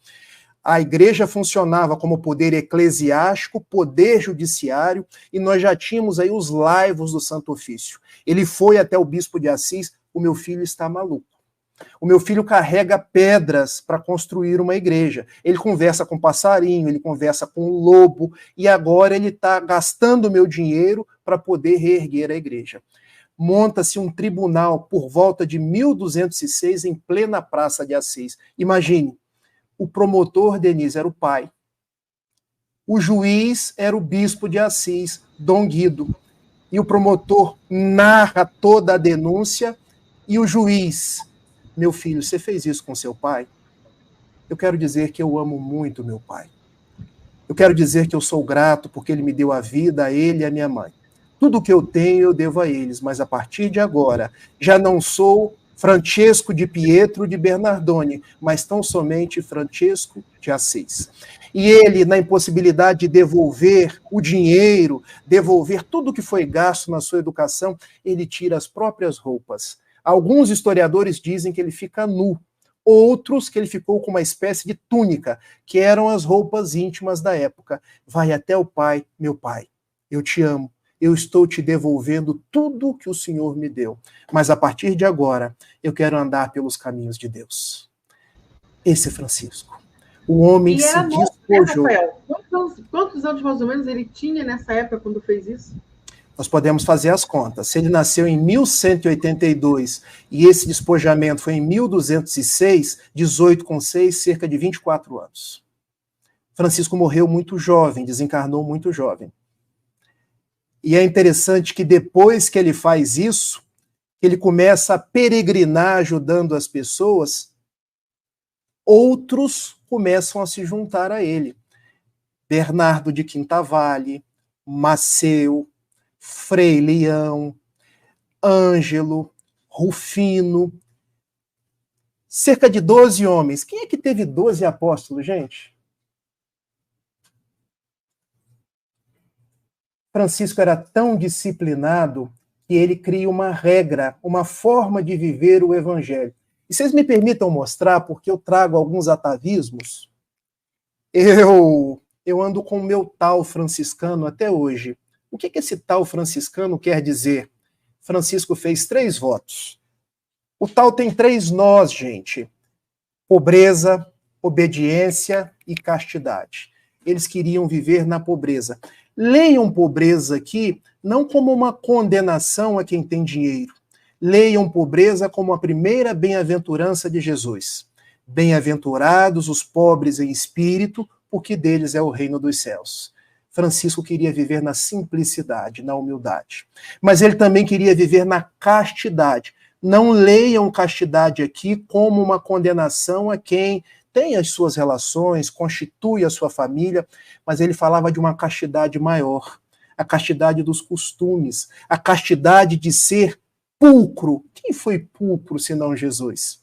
A igreja funcionava como poder eclesiástico, poder judiciário, e nós já tínhamos aí os laivos do Santo Ofício. Ele foi até o bispo de Assis: o meu filho está maluco. O meu filho carrega pedras para construir uma igreja. Ele conversa com passarinho, ele conversa com um lobo, e agora ele está gastando o meu dinheiro para poder reerguer a igreja. Monta-se um tribunal por volta de 1206 em plena Praça de Assis. Imagine. O promotor, Denise, era o pai. O juiz era o bispo de Assis, Dom Guido. E o promotor narra toda a denúncia e o juiz: meu filho, você fez isso com seu pai? Eu quero dizer que eu amo muito meu pai. Eu quero dizer que eu sou grato porque ele me deu a vida, a ele e a minha mãe. Tudo que eu tenho eu devo a eles, mas a partir de agora já não sou Francesco de Pietro de Bernardone, mas tão somente Francesco de Assis. E ele, na impossibilidade de devolver o dinheiro, devolver tudo que foi gasto na sua educação, ele tira as próprias roupas. Alguns historiadores dizem que ele fica nu, outros que ele ficou com uma espécie de túnica, que eram as roupas íntimas da época. Vai até o pai: meu pai, eu te amo, eu estou te devolvendo tudo que o Senhor me deu. Mas a partir de agora, eu quero andar pelos caminhos de Deus. Esse é Francisco. O homem se despojou. Rafael? Quantos anos mais ou menos ele tinha nessa época quando fez isso? Nós podemos fazer as contas. Se ele nasceu em 1182 e esse despojamento foi em 1206, 18 com 6, cerca de 24 anos. Francisco morreu muito jovem, desencarnou muito jovem. E é interessante que depois que ele faz isso, ele começa a peregrinar ajudando as pessoas, outros começam a se juntar a ele. Bernardo de Quintavalle, Maceu, Frei Leão, Ângelo, Rufino, cerca de 12 homens. Quem é que teve 12 apóstolos, gente? Francisco era tão disciplinado que ele cria uma regra, uma forma de viver o evangelho. E vocês me permitam mostrar, porque eu trago alguns atavismos. Eu ando com o meu tal franciscano até hoje. O que esse tal franciscano quer dizer? Francisco fez 3 votos. O tal tem 3 nós, gente. Pobreza, obediência e castidade. Eles queriam viver na pobreza. Leiam pobreza aqui não como uma condenação a quem tem dinheiro. Leiam pobreza como a primeira bem-aventurança de Jesus. Bem-aventurados os pobres em espírito, porque deles é o reino dos céus. Francisco queria viver na simplicidade, na humildade. Mas ele também queria viver na castidade. Não leiam castidade aqui como uma condenação a quem tem as suas relações, constitui a sua família, mas ele falava de uma castidade maior, a castidade dos costumes, a castidade de ser pulcro. Quem foi pulcro senão Jesus?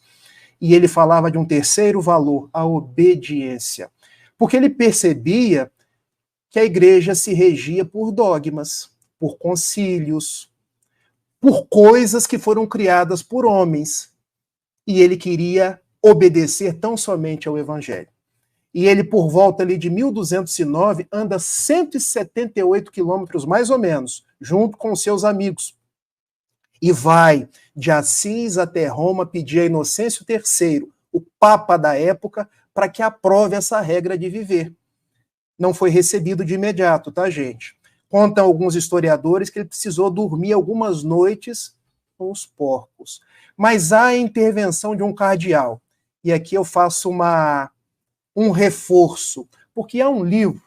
E ele falava de um terceiro valor, a obediência. Porque ele percebia que a igreja se regia por dogmas, por concílios, por coisas que foram criadas por homens. E ele queria obedecer tão somente ao evangelho. E ele, por volta ali de 1209, anda 178 quilômetros, mais ou menos, junto com seus amigos. E vai de Assis até Roma pedir a Inocêncio III, o papa da época, para que aprove essa regra de viver. Não foi recebido de imediato, tá, gente? Contam alguns historiadores que ele precisou dormir algumas noites com os porcos. Mas há a intervenção de um cardeal. E aqui eu faço um reforço, porque há um livro,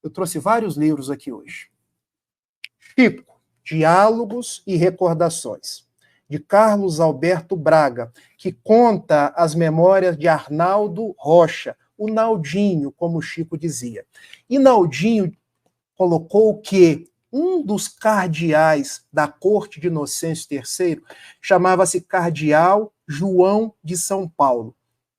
eu trouxe vários livros aqui hoje. Chico, Diálogos e Recordações, de Carlos Alberto Braga, que conta as memórias de Arnaldo Rocha, o Naldinho, como o Chico dizia. E Naldinho colocou que um dos cardeais da corte de Inocêncio III chamava-se cardeal João de São Paulo.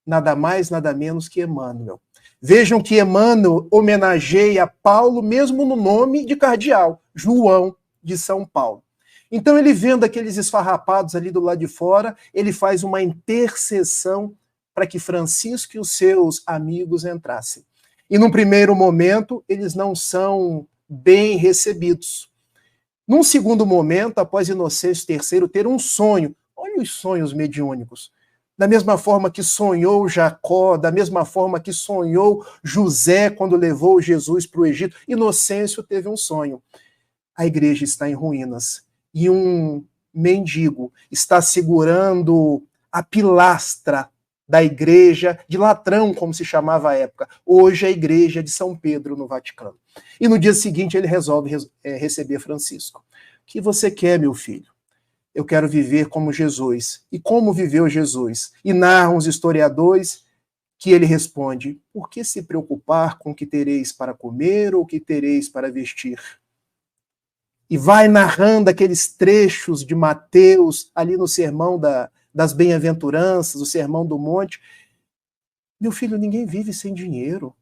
Nada mais, nada menos que Emmanuel. Vejam que Emmanuel homenageia Paulo mesmo no nome de cardeal, João de São Paulo. Então ele vendo aqueles esfarrapados ali do lado de fora, ele faz uma intercessão para que Francisco e os seus amigos entrassem. E num primeiro momento, eles não são bem recebidos. Num segundo momento, após Inocêncio III ter um sonho, olha os sonhos mediúnicos, da mesma forma que sonhou Jacó, da mesma forma que sonhou José quando levou Jesus para o Egito, Inocêncio teve um sonho. A igreja está em ruínas e um mendigo está segurando a pilastra da igreja de Latrão, como se chamava à época. Hoje é a igreja de São Pedro, no Vaticano. E no dia seguinte ele resolve receber Francisco. O que você quer, meu filho? Eu quero viver como Jesus. E como viveu Jesus? E narram os historiadores que ele responde: por que se preocupar com o que tereis para comer ou o que tereis para vestir? E vai narrando aqueles trechos de Mateus, ali no sermão das bem-aventuranças, o sermão do monte. Meu filho, ninguém vive sem dinheiro.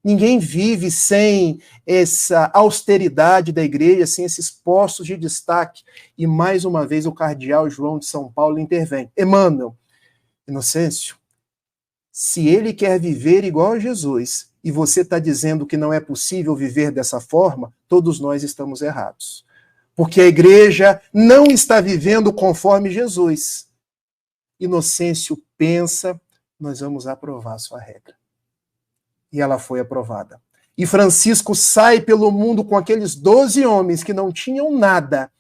Ninguém vive sem essa austeridade da igreja, sem esses postos de destaque. E mais uma vez o cardeal João de São Paulo intervém. Emmanuel, Inocêncio, se ele quer viver igual a Jesus, e você está dizendo que não é possível viver dessa forma, todos nós estamos errados. Porque a igreja não está vivendo conforme Jesus. Inocêncio pensa, nós vamos aprovar a sua regra. E ela foi aprovada. E Francisco sai pelo mundo com aqueles 12 homens que não tinham nada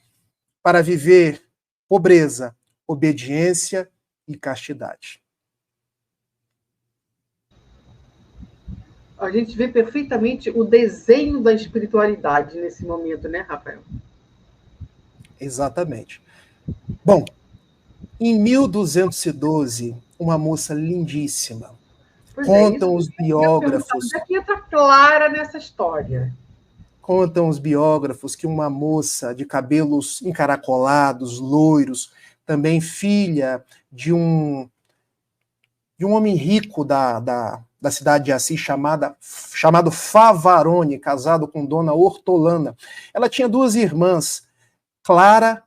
para viver pobreza, obediência e castidade. A gente vê perfeitamente o desenho da espiritualidade nesse momento, né, Rafael? Exatamente. Bom, em 1212, uma moça lindíssima, contam os biógrafos... Aqui está clara nessa história. Contam os biógrafos que uma moça de cabelos encaracolados, loiros, também filha de um homem rico da cidade de Assis, chamado Favarone, casado com Dona Hortolana. Ela tinha 2 irmãs, Clara,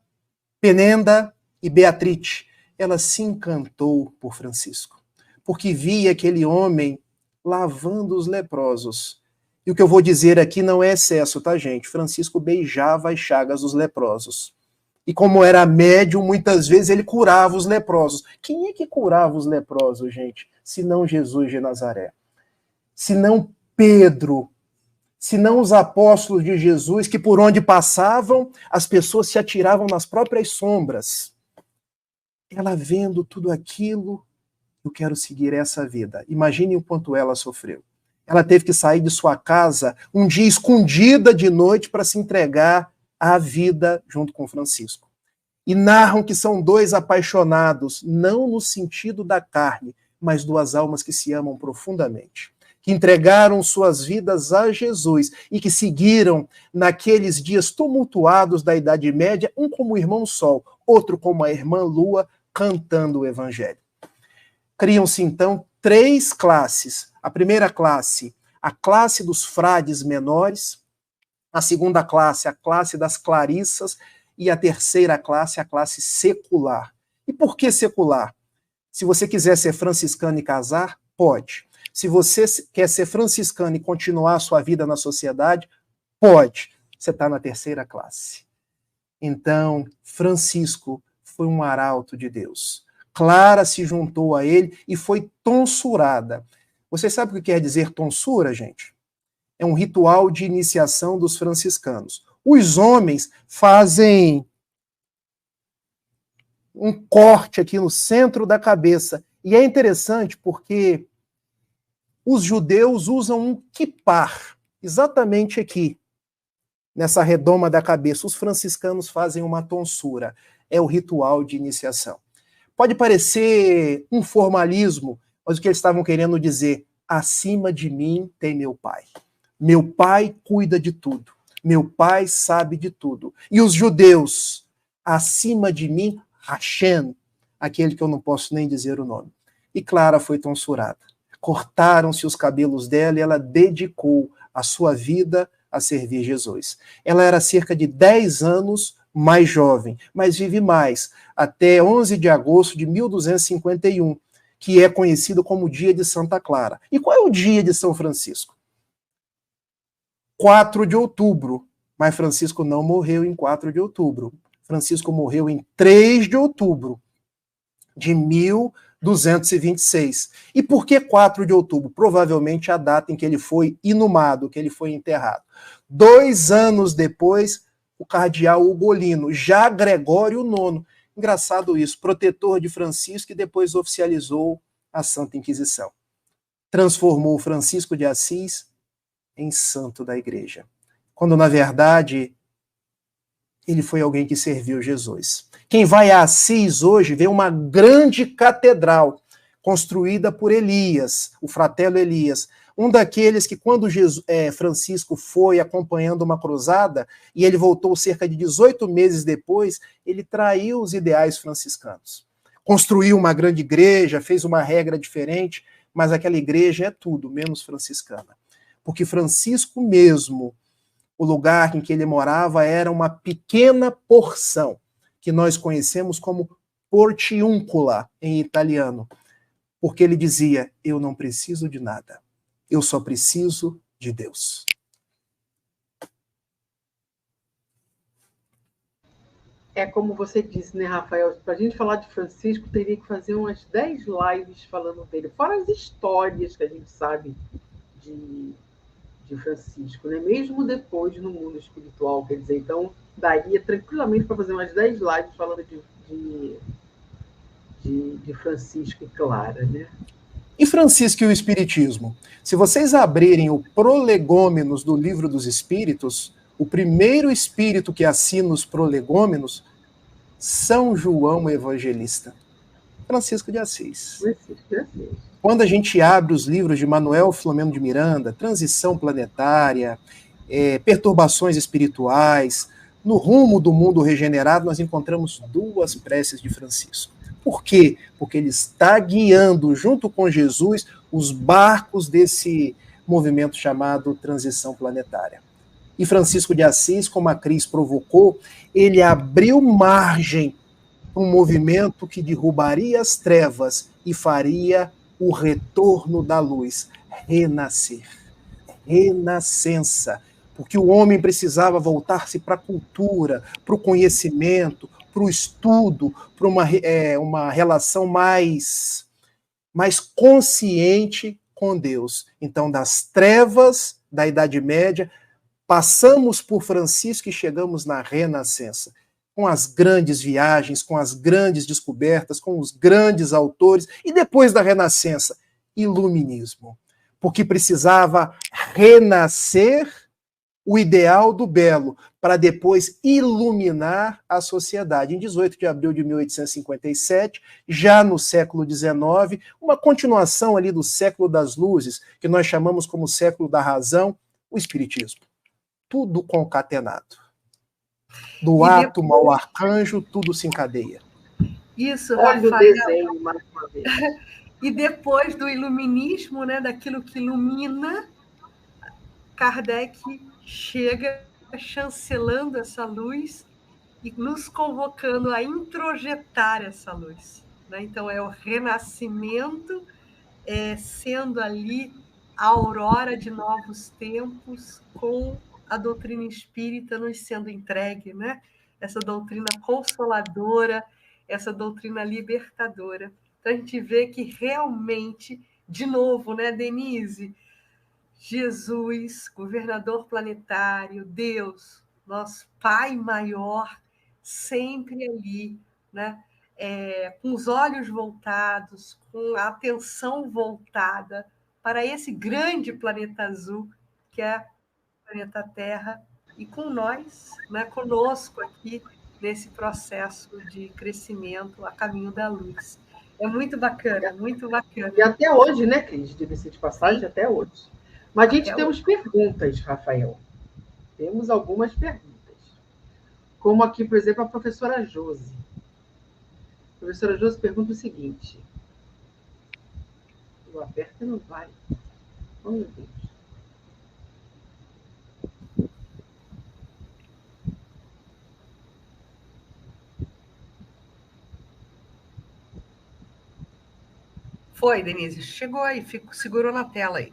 Penenda e Beatriz. Ela se encantou por Francisco, porque via aquele homem lavando os leprosos. E o que eu vou dizer aqui não é excesso, tá, gente? Francisco beijava as chagas dos leprosos. E como era médium, muitas vezes ele curava os leprosos. Quem é que curava os leprosos, gente? Se não Jesus de Nazaré. Se não Pedro. Se não os apóstolos de Jesus, que por onde passavam, as pessoas se atiravam nas próprias sombras. Ela vendo tudo aquilo, eu quero seguir essa vida. Imagine o quanto ela sofreu. Ela teve que sair de sua casa um dia escondida de noite para se entregar à vida junto com Francisco. E narram que são 2 apaixonados, não no sentido da carne, mas 2 almas que se amam profundamente, que entregaram suas vidas a Jesus e que seguiram naqueles dias tumultuados da Idade Média, um como o irmão Sol, outro como a irmã Lua, cantando o Evangelho. Criam-se, então, 3 classes. A primeira classe, a classe dos frades menores. A segunda classe, a classe das clarissas. E a terceira classe, a classe secular. E por que secular? Se você quiser ser franciscano e casar, pode. Se você quer ser franciscano e continuar a sua vida na sociedade, pode. Você está na terceira classe. Então, Francisco foi um arauto de Deus. Clara se juntou a ele e foi tonsurada. Você sabe o que quer dizer tonsura, gente? É um ritual de iniciação dos franciscanos. Os homens fazem um corte aqui no centro da cabeça. E é interessante porque os judeus usam um quipar, exatamente aqui, nessa redoma da cabeça. Os franciscanos fazem uma tonsura. É o ritual de iniciação. Pode parecer um formalismo, mas o que eles estavam querendo dizer, acima de mim tem meu pai. Meu pai cuida de tudo. Meu pai sabe de tudo. E os judeus, acima de mim, Hashem, aquele que eu não posso nem dizer o nome. E Clara foi tonsurada. Cortaram-se os cabelos dela e ela dedicou a sua vida a servir Jesus. Ela era cerca de 10 anos mais jovem, mas vive mais, até 11 de agosto de 1251, que é conhecido como o Dia de Santa Clara. E qual é o dia de São Francisco? 4 de outubro, mas Francisco não morreu em 4 de outubro. Francisco morreu em 3 de outubro de 1226. E por que 4 de outubro? Provavelmente a data em que ele foi inumado, que ele foi enterrado. 2 anos depois, o cardeal Ugolino, já Gregório IX. Engraçado isso, protetor de Francisco e depois oficializou a Santa Inquisição. Transformou Francisco de Assis em santo da igreja. Quando, na verdade, ele foi alguém que serviu Jesus. Quem vai a Assis hoje vê uma grande catedral construída por Elias, o fratelo Elias, um daqueles que quando Francisco foi acompanhando uma cruzada, e ele voltou cerca de 18 meses depois, ele traiu os ideais franciscanos. Construiu uma grande igreja, fez uma regra diferente, mas aquela igreja é tudo, menos franciscana. Porque Francisco mesmo, o lugar em que ele morava era uma pequena porção, que nós conhecemos como portiúncula em italiano, porque ele dizia, eu não preciso de nada. Eu só preciso de Deus. É como você disse, né, Rafael? Para a gente falar de Francisco, teria que fazer umas 10 lives falando dele, fora as histórias que a gente sabe de, de Francisco, né? Mesmo depois no mundo espiritual, quer dizer, então daria tranquilamente para fazer umas 10 lives falando de Francisco e Clara, né? E Francisco e o Espiritismo? Se vocês abrirem o Prolegômenos do Livro dos Espíritos, o primeiro espírito que assina os Prolegômenos, São João Evangelista, Francisco de Assis. Francisco de Assis. Quando a gente abre os livros de Manuel Filomeno de Miranda, Transição Planetária, Perturbações Espirituais, No Rumo do Mundo Regenerado, nós encontramos 2 preces de Francisco. Por quê? Porque ele está guiando, junto com Jesus, os barcos desse movimento chamado Transição Planetária. E Francisco de Assis, como a Cris provocou, ele abriu margem para um movimento que derrubaria as trevas e faria o retorno da luz, renascer, renascença, porque o homem precisava voltar-se para a cultura, para o conhecimento, para o estudo, para uma relação mais consciente com Deus. Então, das trevas da Idade Média, passamos por Francisco e chegamos na Renascença, com as grandes viagens, com as grandes descobertas, com os grandes autores, e depois da Renascença, Iluminismo, porque precisava renascer o ideal do belo, para depois iluminar a sociedade. Em 18 de abril de 1857, já no século XIX, uma continuação ali do século das luzes, que nós chamamos como século da razão, o Espiritismo. Tudo concatenado. Do átomo ao arcanjo, tudo se encadeia. Isso, olha Rafael. O desenho, mais uma vez. E depois do iluminismo, né, daquilo que ilumina, Kardec chega chancelando essa luz e nos convocando a introjetar essa luz, né? Então, é o renascimento, sendo ali a aurora de novos tempos, com a doutrina espírita nos sendo entregue, né? Essa doutrina consoladora, essa doutrina libertadora. Então, a gente vê que realmente, de novo, né, Denise? Jesus, governador planetário, Deus, nosso Pai maior, sempre ali, né? Com os olhos voltados, com a atenção voltada para esse grande planeta azul, que é o planeta Terra, e com nós, né, conosco aqui, nesse processo de crescimento a caminho da luz. É muito bacana, muito bacana. E até hoje, né, Cris? Diga-se de passagem, sim, até hoje. Mas a gente temos perguntas, Rafael. Temos algumas perguntas. Como aqui, por exemplo, a professora Josi. A professora Josi pergunta o seguinte. Eu aperto e não vai. Oh, meu Deus. Foi, Denise. Chegou aí, segurou na tela aí.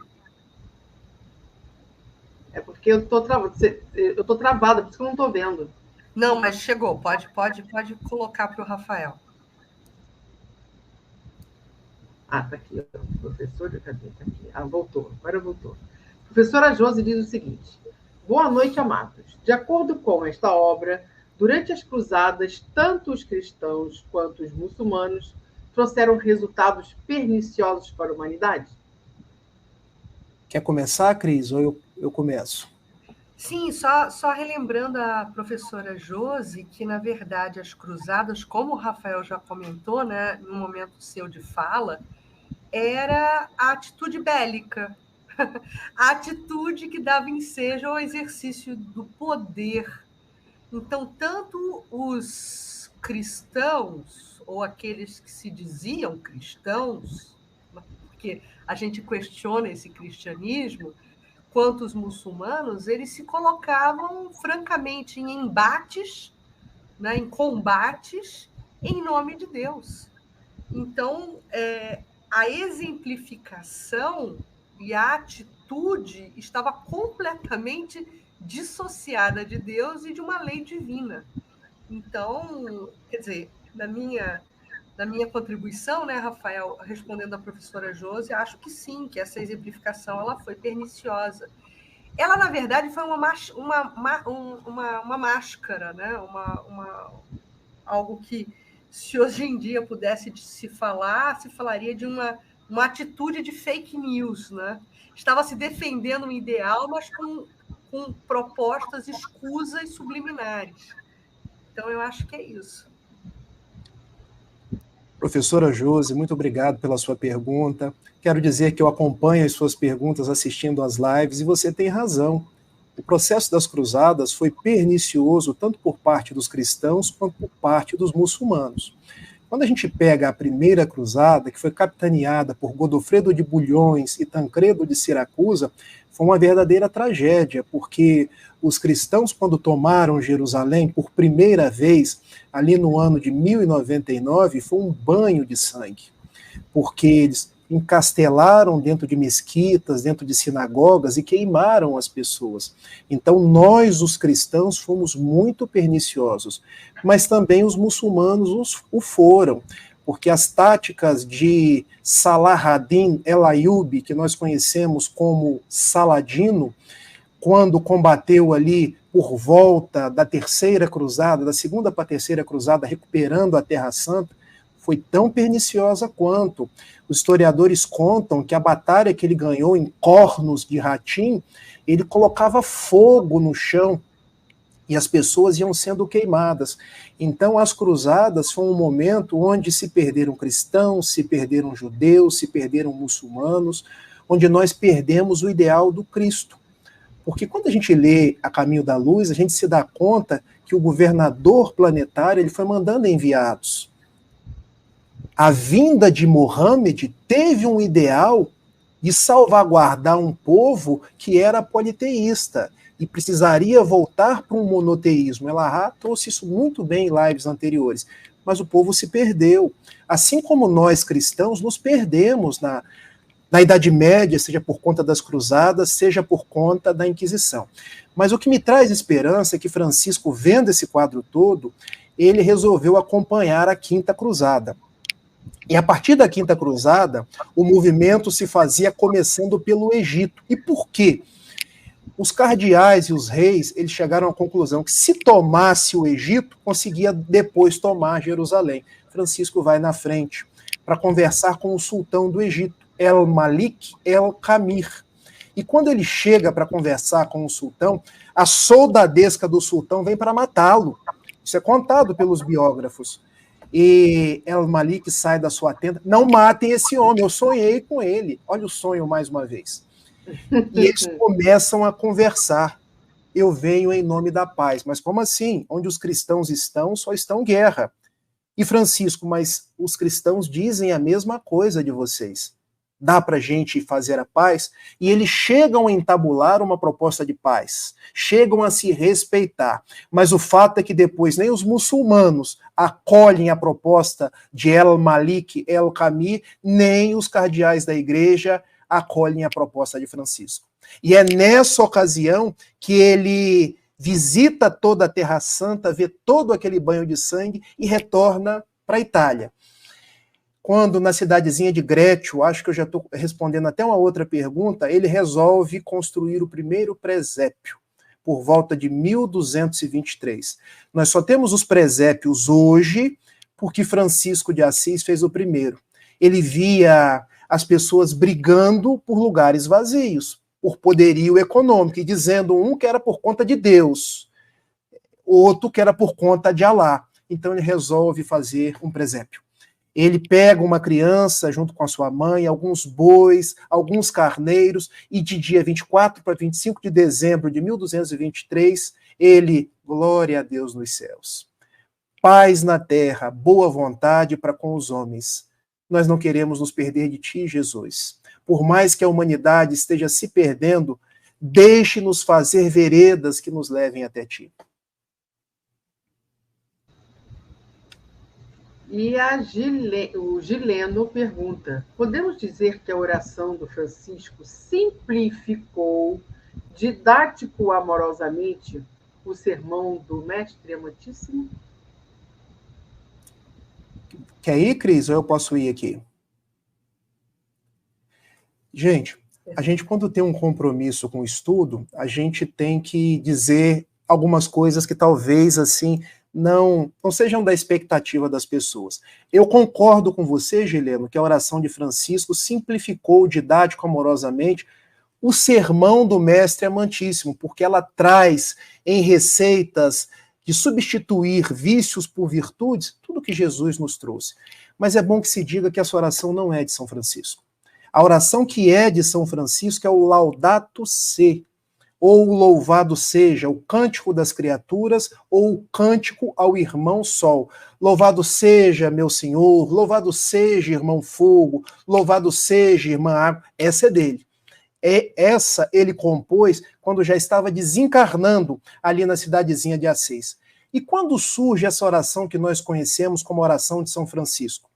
É porque eu estou travada, por isso que eu não estou vendo. Não, mas chegou. Pode colocar para o Rafael. Ah, está aqui. Professora, cadê? Tá aqui. Ah, voltou. Agora voltou. Professora Josi diz o seguinte. Boa noite, amados. De acordo com esta obra, durante as cruzadas, tanto os cristãos quanto os muçulmanos trouxeram resultados perniciosos para a humanidade? Quer começar, Cris, ou eu começo? Sim, só relembrando a professora Josi, que, na verdade, as cruzadas, como o Rafael já comentou, né, no momento seu de fala, era a atitude bélica, a atitude que dava ensejo ao exercício do poder. Então, tanto os cristãos, ou aqueles que se diziam cristãos, porque a gente questiona esse cristianismo, quanto os muçulmanos, eles se colocavam francamente em embates, né, em combates, em nome de Deus. Então, a exemplificação e a atitude estava completamente dissociada de Deus e de uma lei divina. Então, quer dizer, na minha contribuição, né, Rafael, respondendo à professora Josi, acho que sim, que essa exemplificação ela foi perniciosa. Ela, na verdade, foi uma máscara, né? Algo que, se hoje em dia pudesse se falar, se falaria de uma atitude de fake news, né? Estava se defendendo um ideal, mas com propostas escusas subliminares. Então, eu acho que é isso. Professora Josi, muito obrigado pela sua pergunta. Quero dizer que eu acompanho as suas perguntas assistindo às lives e você tem razão. O processo das cruzadas foi pernicioso tanto por parte dos cristãos quanto por parte dos muçulmanos. Quando a gente pega a primeira cruzada, que foi capitaneada por Godofredo de Bulhões e Tancredo de Siracusa, foi uma verdadeira tragédia, porque os cristãos, quando tomaram Jerusalém por primeira vez, ali no ano de 1099, foi um banho de sangue, porque eles encastelaram dentro de mesquitas, dentro de sinagogas e queimaram as pessoas. Então nós, os cristãos, fomos muito perniciosos, mas também os muçulmanos o foram, porque as táticas de Salah ad-Din el-Ayyubi, que nós conhecemos como Saladino, quando combateu ali por volta da terceira cruzada, da segunda para a terceira cruzada, recuperando a Terra Santa, foi tão perniciosa quanto. Os historiadores contam que a batalha que ele ganhou em Cornos de Ratim, ele colocava fogo no chão e as pessoas iam sendo queimadas. Então as cruzadas foi um momento onde se perderam cristãos, se perderam judeus, se perderam muçulmanos, onde nós perdemos o ideal do Cristo. Porque quando a gente lê A Caminho da Luz, a gente se dá conta que o governador planetário ele foi mandando enviados. A vinda de Mohammed teve um ideal de salvaguardar um povo que era politeísta e precisaria voltar para um monoteísmo. Ela trouxe isso muito bem em lives anteriores, mas o povo se perdeu. Assim como nós cristãos nos perdemos na Idade Média, seja por conta das cruzadas, seja por conta da Inquisição. Mas o que me traz esperança é que Francisco, vendo esse quadro todo, ele resolveu acompanhar a Quinta Cruzada. E a partir da Quinta Cruzada, o movimento se fazia começando pelo Egito. E por quê? Os cardeais e os reis, eles chegaram à conclusão que se tomasse o Egito, conseguia depois tomar Jerusalém. Francisco vai na frente para conversar com o sultão do Egito, El-Malik El-Kamir. E quando ele chega para conversar com o sultão, a soldadesca do sultão vem para matá-lo. Isso é contado pelos biógrafos. E El-Malik sai da sua tenda, não matem esse homem, eu sonhei com ele. Olha o sonho mais uma vez. E eles começam a conversar. Eu venho em nome da paz. Mas como assim? Onde os cristãos estão, só estão guerra. E Francisco, mas os cristãos dizem a mesma coisa de vocês. Dá para a gente fazer a paz? E eles chegam a entabular uma proposta de paz, chegam a se respeitar, mas o fato é que depois nem os muçulmanos acolhem a proposta de El-Malik El-Kamir, nem os cardeais da igreja acolhem a proposta de Francisco. E é nessa ocasião que ele visita toda a Terra Santa, vê todo aquele banho de sangue e retorna para a Itália. Quando na cidadezinha de Grécio, acho que eu já estou respondendo até uma outra pergunta, ele resolve construir o primeiro presépio, por volta de 1223. Nós só temos os presépios hoje, porque Francisco de Assis fez o primeiro. Ele via as pessoas brigando por lugares vazios, por poderio econômico, e dizendo um que era por conta de Deus, outro que era por conta de Alá. Então ele resolve fazer um presépio. Ele pega uma criança junto com a sua mãe, alguns bois, alguns carneiros, e de dia 24 para 25 de dezembro de 1223, ele, glória a Deus nos céus. Paz na terra, boa vontade para com os homens. Nós não queremos nos perder de ti, Jesus. Por mais que a humanidade esteja se perdendo, deixe-nos fazer veredas que nos levem até ti. E o Gileno pergunta: podemos dizer que a oração do Francisco simplificou didático-amorosamente o sermão do Mestre Amantíssimo? Quer ir, Cris, ou eu posso ir aqui? Gente, a gente quando tem um compromisso com o estudo, a gente tem que dizer algumas coisas que talvez, assim, não sejam da expectativa das pessoas. Eu concordo com você, Gileno, que a oração de Francisco simplificou didático amorosamente o sermão do Mestre Amantíssimo, porque ela traz em receitas de substituir vícios por virtudes tudo que Jesus nos trouxe. Mas é bom que se diga que essa oração não é de São Francisco. A oração que é de São Francisco é o Laudato Si, ou o Louvado Seja, o Cântico das Criaturas, ou o Cântico ao Irmão Sol. Louvado seja, meu Senhor, louvado seja, Irmão Fogo, louvado seja, Irmã Água. Essa é dele. Essa ele compôs quando já estava desencarnando ali na cidadezinha de Assis. E quando surge essa oração que nós conhecemos como oração de São Francisco?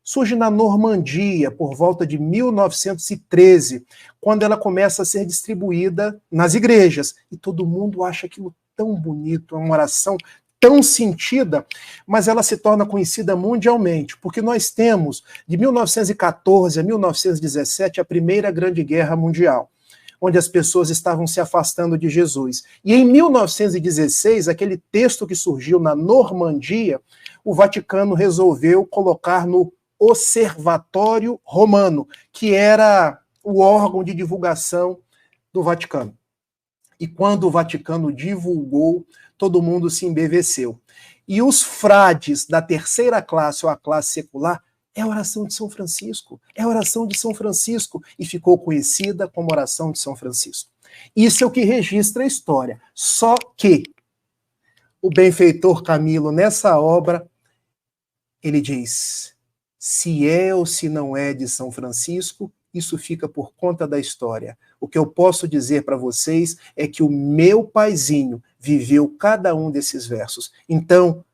Surge na Normandia, por volta de 1913, quando ela começa a ser distribuída nas igrejas. E todo mundo acha aquilo tão bonito, uma oração tão sentida, mas ela se torna conhecida mundialmente, porque nós temos, de 1914 a 1917, a Primeira Grande Guerra Mundial, onde as pessoas estavam se afastando de Jesus. E em 1916, aquele texto que surgiu na Normandia, o Vaticano resolveu colocar no Observatório Romano, que era o órgão de divulgação do Vaticano. E quando o Vaticano divulgou, todo mundo se embeveceu. E os frades da terceira classe, ou a classe secular, é a oração de São Francisco. É a oração de São Francisco. E ficou conhecida como oração de São Francisco. Isso é o que registra a história. Só que o benfeitor Camilo, nessa obra, ele diz: se é ou se não é de São Francisco, isso fica por conta da história. O que eu posso dizer para vocês é que o meu paizinho viveu cada um desses versos. Então,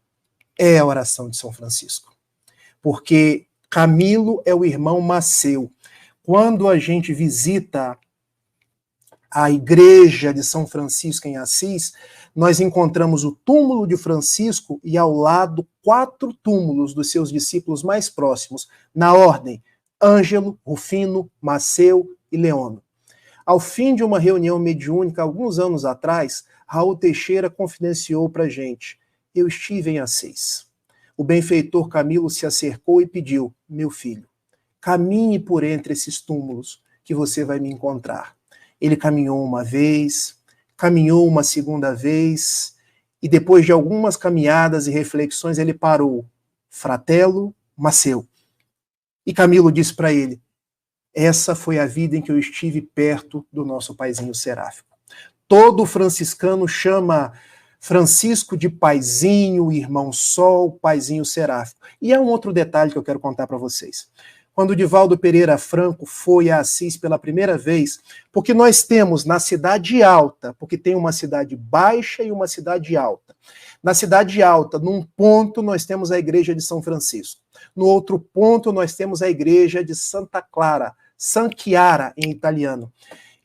é a oração de São Francisco. Porque Camilo é o irmão Maceu. Quando a gente visita a igreja de São Francisco em Assis, nós encontramos o túmulo de Francisco e ao lado 4 túmulos dos seus discípulos mais próximos, na ordem: Ângelo, Rufino, Maceu e Leono. Ao fim de uma reunião mediúnica, alguns anos atrás, Raul Teixeira confidenciou para a gente: eu estive em Assis. O benfeitor Camilo se acercou e pediu: meu filho, caminhe por entre esses túmulos que você vai me encontrar. Ele caminhou uma vez, caminhou uma segunda vez, e depois de algumas caminhadas e reflexões, ele parou. Fratello Maceu. E Camilo disse para ele: essa foi a vida em que eu estive perto do nosso paizinho seráfico. Todo franciscano chama Francisco de paizinho, irmão sol, paizinho seráfico. E há um outro detalhe que eu quero contar para vocês. Quando Divaldo Pereira Franco foi a Assis pela primeira vez, porque nós temos na Cidade Alta, porque tem uma cidade baixa e uma cidade alta. Na Cidade Alta, num ponto, nós temos a igreja de São Francisco. No outro ponto, nós temos a igreja de Santa Clara, San Chiara, em italiano.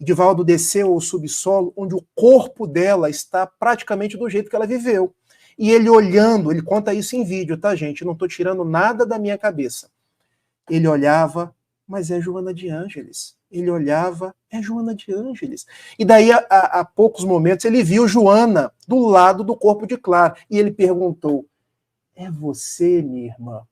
Divaldo desceu ao subsolo, onde o corpo dela está praticamente do jeito que ela viveu. E ele olhando, ele conta isso em vídeo, tá, gente? Não estou tirando nada da minha cabeça. Ele olhava, mas é Joana de Ângeles. Ele olhava, é Joana de Ângeles. E daí, a poucos momentos, ele viu Joana do lado do corpo de Clara. E ele perguntou: é você, minha irmã?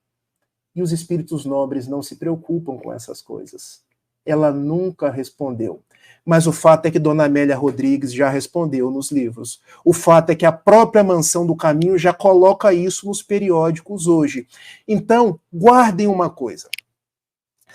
E os espíritos nobres não se preocupam com essas coisas. Ela nunca respondeu. Mas o fato é que Dona Amélia Rodrigues já respondeu nos livros. O fato é que a própria Mansão do Caminho já coloca isso nos periódicos hoje. Então, guardem uma coisa.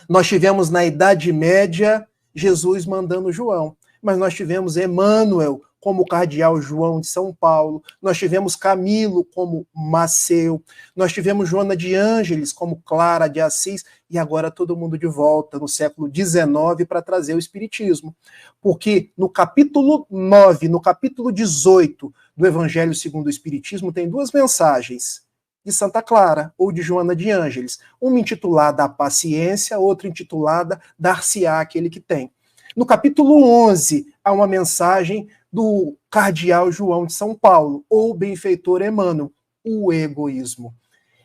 Nós tivemos na Idade Média Jesus mandando João, mas nós tivemos Emmanuel como cardeal João de São Paulo, nós tivemos Camilo como Maceu, nós tivemos Joana de Ângeles como Clara de Assis, e agora todo mundo de volta no século XIX para trazer o Espiritismo. Porque no capítulo 9, no capítulo 18 do Evangelho segundo o Espiritismo, tem 2 mensagens de Santa Clara ou de Joana de Ângeles. Uma intitulada A Paciência, outra intitulada Dar-se-á aquele que tem. No capítulo 11, há uma mensagem do cardeal João de São Paulo, ou benfeitor Emmanuel, o egoísmo.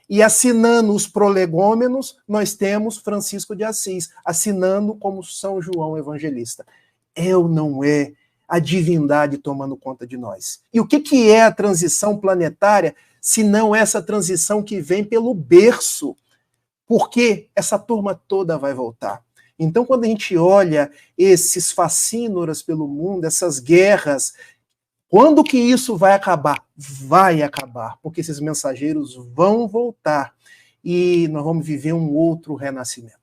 E assinando os prolegômenos, nós temos Francisco de Assis, assinando como São João Evangelista. É ou não é a divindade tomando conta de nós? E o que é a transição planetária, se não essa transição que vem pelo berço? Porque essa turma toda vai voltar. Então, quando a gente olha esses fascínoras pelo mundo, essas guerras, quando que isso vai acabar? Vai acabar, porque esses mensageiros vão voltar e nós vamos viver um outro renascimento.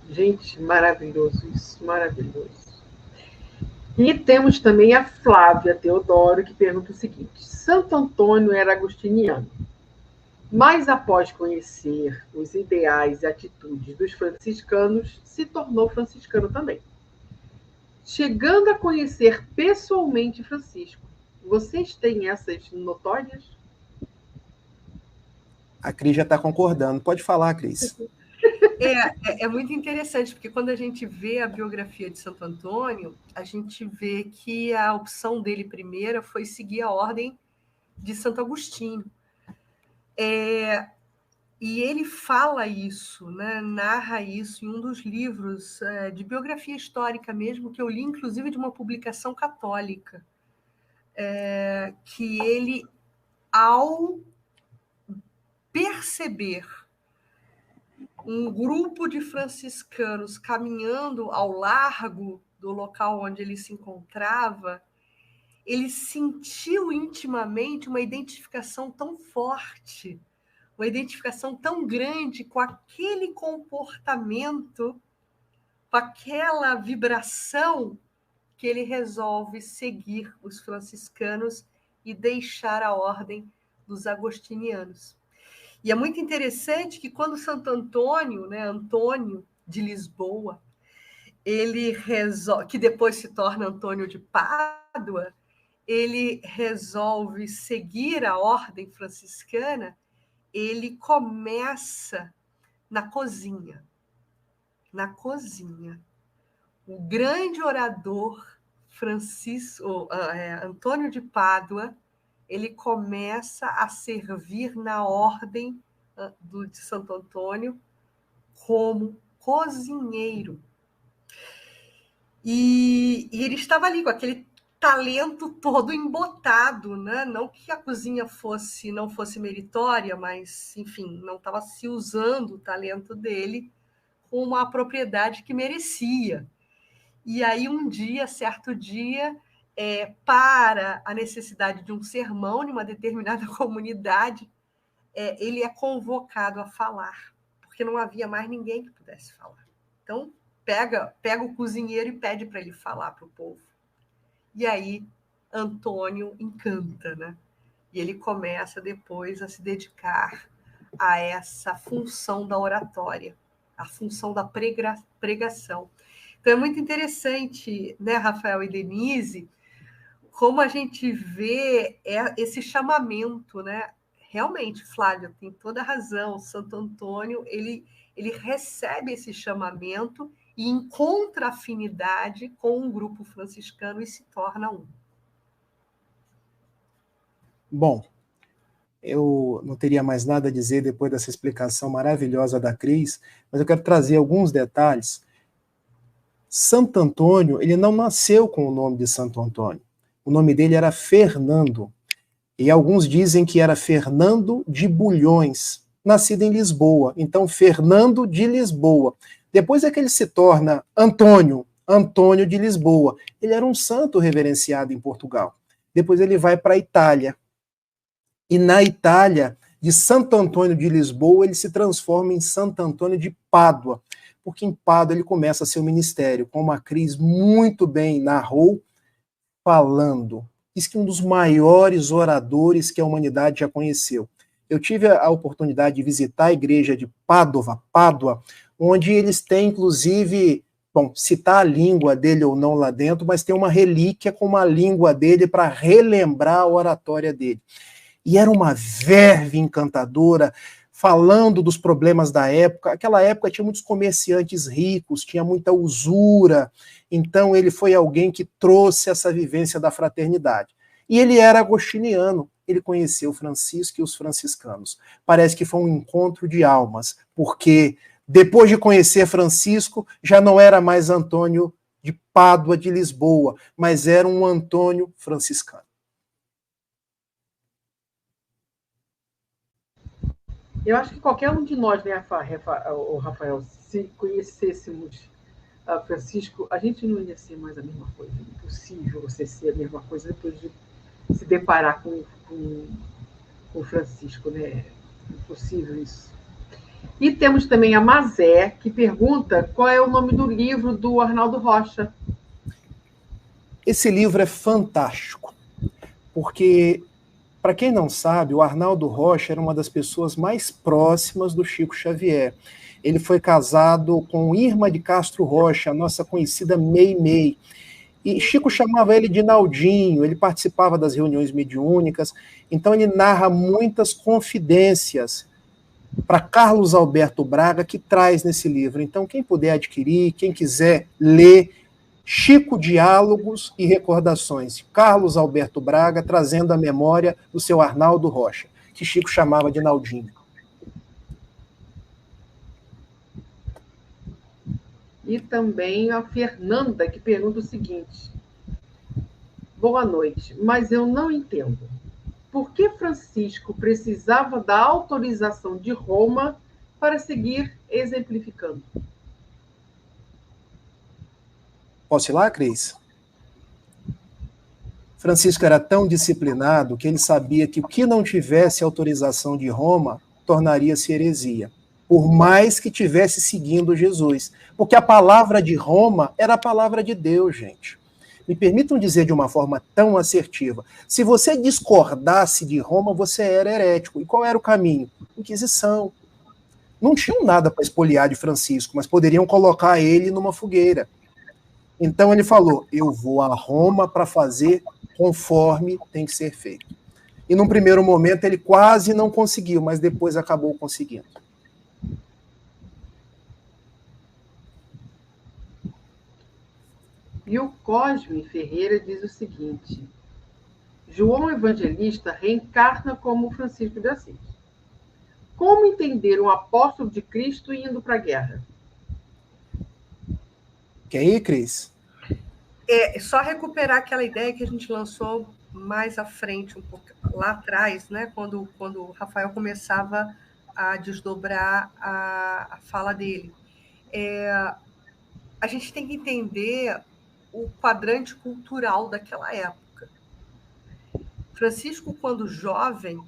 Gente, maravilhoso isso, maravilhoso. E temos também a Flávia Teodoro, que pergunta o seguinte: Santo Antônio era agostiniano, mas após conhecer os ideais e atitudes dos franciscanos, se tornou franciscano também. Chegando a conhecer pessoalmente Francisco, vocês têm essas notórias? A Cris já está concordando. Pode falar, Cris. É muito interessante, porque quando a gente vê a biografia de Santo Antônio, a gente vê que a opção dele primeira foi seguir a ordem de Santo Agostinho. E ele fala isso, né, narra isso em um dos livros de biografia histórica mesmo, que eu li, inclusive, de uma publicação católica, que ele, ao perceber um grupo de franciscanos caminhando ao largo do local onde ele se encontrava, ele sentiu intimamente uma identificação tão forte, uma identificação tão grande com aquele comportamento, com aquela vibração, que ele resolve seguir os franciscanos e deixar a ordem dos agostinianos. E é muito interessante que quando Santo Antônio, né, Antônio de Lisboa, ele resolve, que depois se torna Antônio de Pádua, ele resolve seguir a ordem franciscana, ele começa na cozinha. Na cozinha. O grande orador Antônio de Pádua, ele começa a servir na ordem de Santo Antônio como cozinheiro. E ele estava ali com aquele talento todo embotado, né? Não que a cozinha não fosse meritória, mas, enfim, não estava se usando o talento dele com uma propriedade que merecia. E aí, certo dia, para a necessidade de um sermão em uma determinada comunidade, ele é convocado a falar, porque não havia mais ninguém que pudesse falar. Então, pega o cozinheiro e pede para ele falar para o povo. E aí, Antônio encanta, né? E ele começa depois a se dedicar a essa função da oratória, a função da pregação. Então, é muito interessante, né, Rafael e Denise, como a gente vê esse chamamento, né? Realmente, Flávia tem toda a razão. Santo Antônio, ele recebe esse chamamento e encontra afinidade com um grupo franciscano e se torna um. Bom, eu não teria mais nada a dizer depois dessa explicação maravilhosa da Cris, mas eu quero trazer alguns detalhes. Santo Antônio, ele não nasceu com o nome de Santo Antônio. O nome dele era Fernando. E alguns dizem que era Fernando de Bulhões, nascido em Lisboa. Então, Fernando de Lisboa. Depois é que ele se torna Antônio de Lisboa. Ele era um santo reverenciado em Portugal. Depois ele vai para a Itália. E na Itália, de Santo Antônio de Lisboa, ele se transforma em Santo Antônio de Pádua. Porque em Pádua ele começa seu ministério, como a Cris muito bem narrou, falando. Diz que um dos maiores oradores que a humanidade já conheceu. Eu tive a oportunidade de visitar a igreja de Pádua, onde eles têm, inclusive, bom, se está a língua dele ou não lá dentro, mas tem uma relíquia com uma língua dele para relembrar a oratória dele. E era uma verve encantadora, falando dos problemas da época. Aquela época tinha muitos comerciantes ricos, tinha muita usura, então ele foi alguém que trouxe essa vivência da fraternidade. E ele era agostiniano, ele conheceu Francisco e os franciscanos. Parece que foi um encontro de almas, porque depois de conhecer Francisco, já não era mais Antônio de Pádua, de Lisboa, mas era um Antônio franciscano. Eu acho que qualquer um de nós, né, Rafael, se conhecêssemos Francisco, a gente não ia ser mais a mesma coisa. É impossível você ser a mesma coisa depois de se deparar com Francisco, né? É impossível isso. E temos também a Mazé, que pergunta qual é o nome do livro do Arnaldo Rocha. Esse livro é fantástico, porque, para quem não sabe, o Arnaldo Rocha era uma das pessoas mais próximas do Chico Xavier. Ele foi casado com Irma de Castro Rocha, a nossa conhecida Meimei. E Chico chamava ele de Naldinho, ele participava das reuniões mediúnicas, então ele narra muitas confidências para Carlos Alberto Braga, que traz nesse livro. Então, quem puder adquirir, quem quiser ler, Chico, Diálogos e Recordações, Carlos Alberto Braga, trazendo a memória do seu Arnaldo Rocha, que Chico chamava de Naldinho. E também a Fernanda, que pergunta o seguinte: boa noite, mas eu não entendo. Por que Francisco precisava da autorização de Roma para seguir exemplificando? Posso ir lá, Cris? Francisco era tão disciplinado que ele sabia que o que não tivesse autorização de Roma tornaria-se heresia, por mais que tivesse seguindo Jesus. Porque a palavra de Roma era a palavra de Deus, gente. Me permitam dizer de uma forma tão assertiva. Se você discordasse de Roma, você era herético. E qual era o caminho? Inquisição. Não tinham nada para espoliar de Francisco, mas poderiam colocar ele numa fogueira. Então ele falou, eu vou a Roma para fazer conforme tem que ser feito. E num primeiro momento ele quase não conseguiu, mas depois acabou conseguindo. E o Cosme Ferreira diz o seguinte: João Evangelista reencarna como Francisco de Assis. Como entender um apóstolo de Cristo indo para a guerra? Quer ir, Cris? É só recuperar aquela ideia que a gente lançou mais à frente, um pouco lá atrás, né? Quando o Rafael começava a desdobrar a fala dele. A gente tem que entender o quadrante cultural daquela época. Francisco, quando jovem,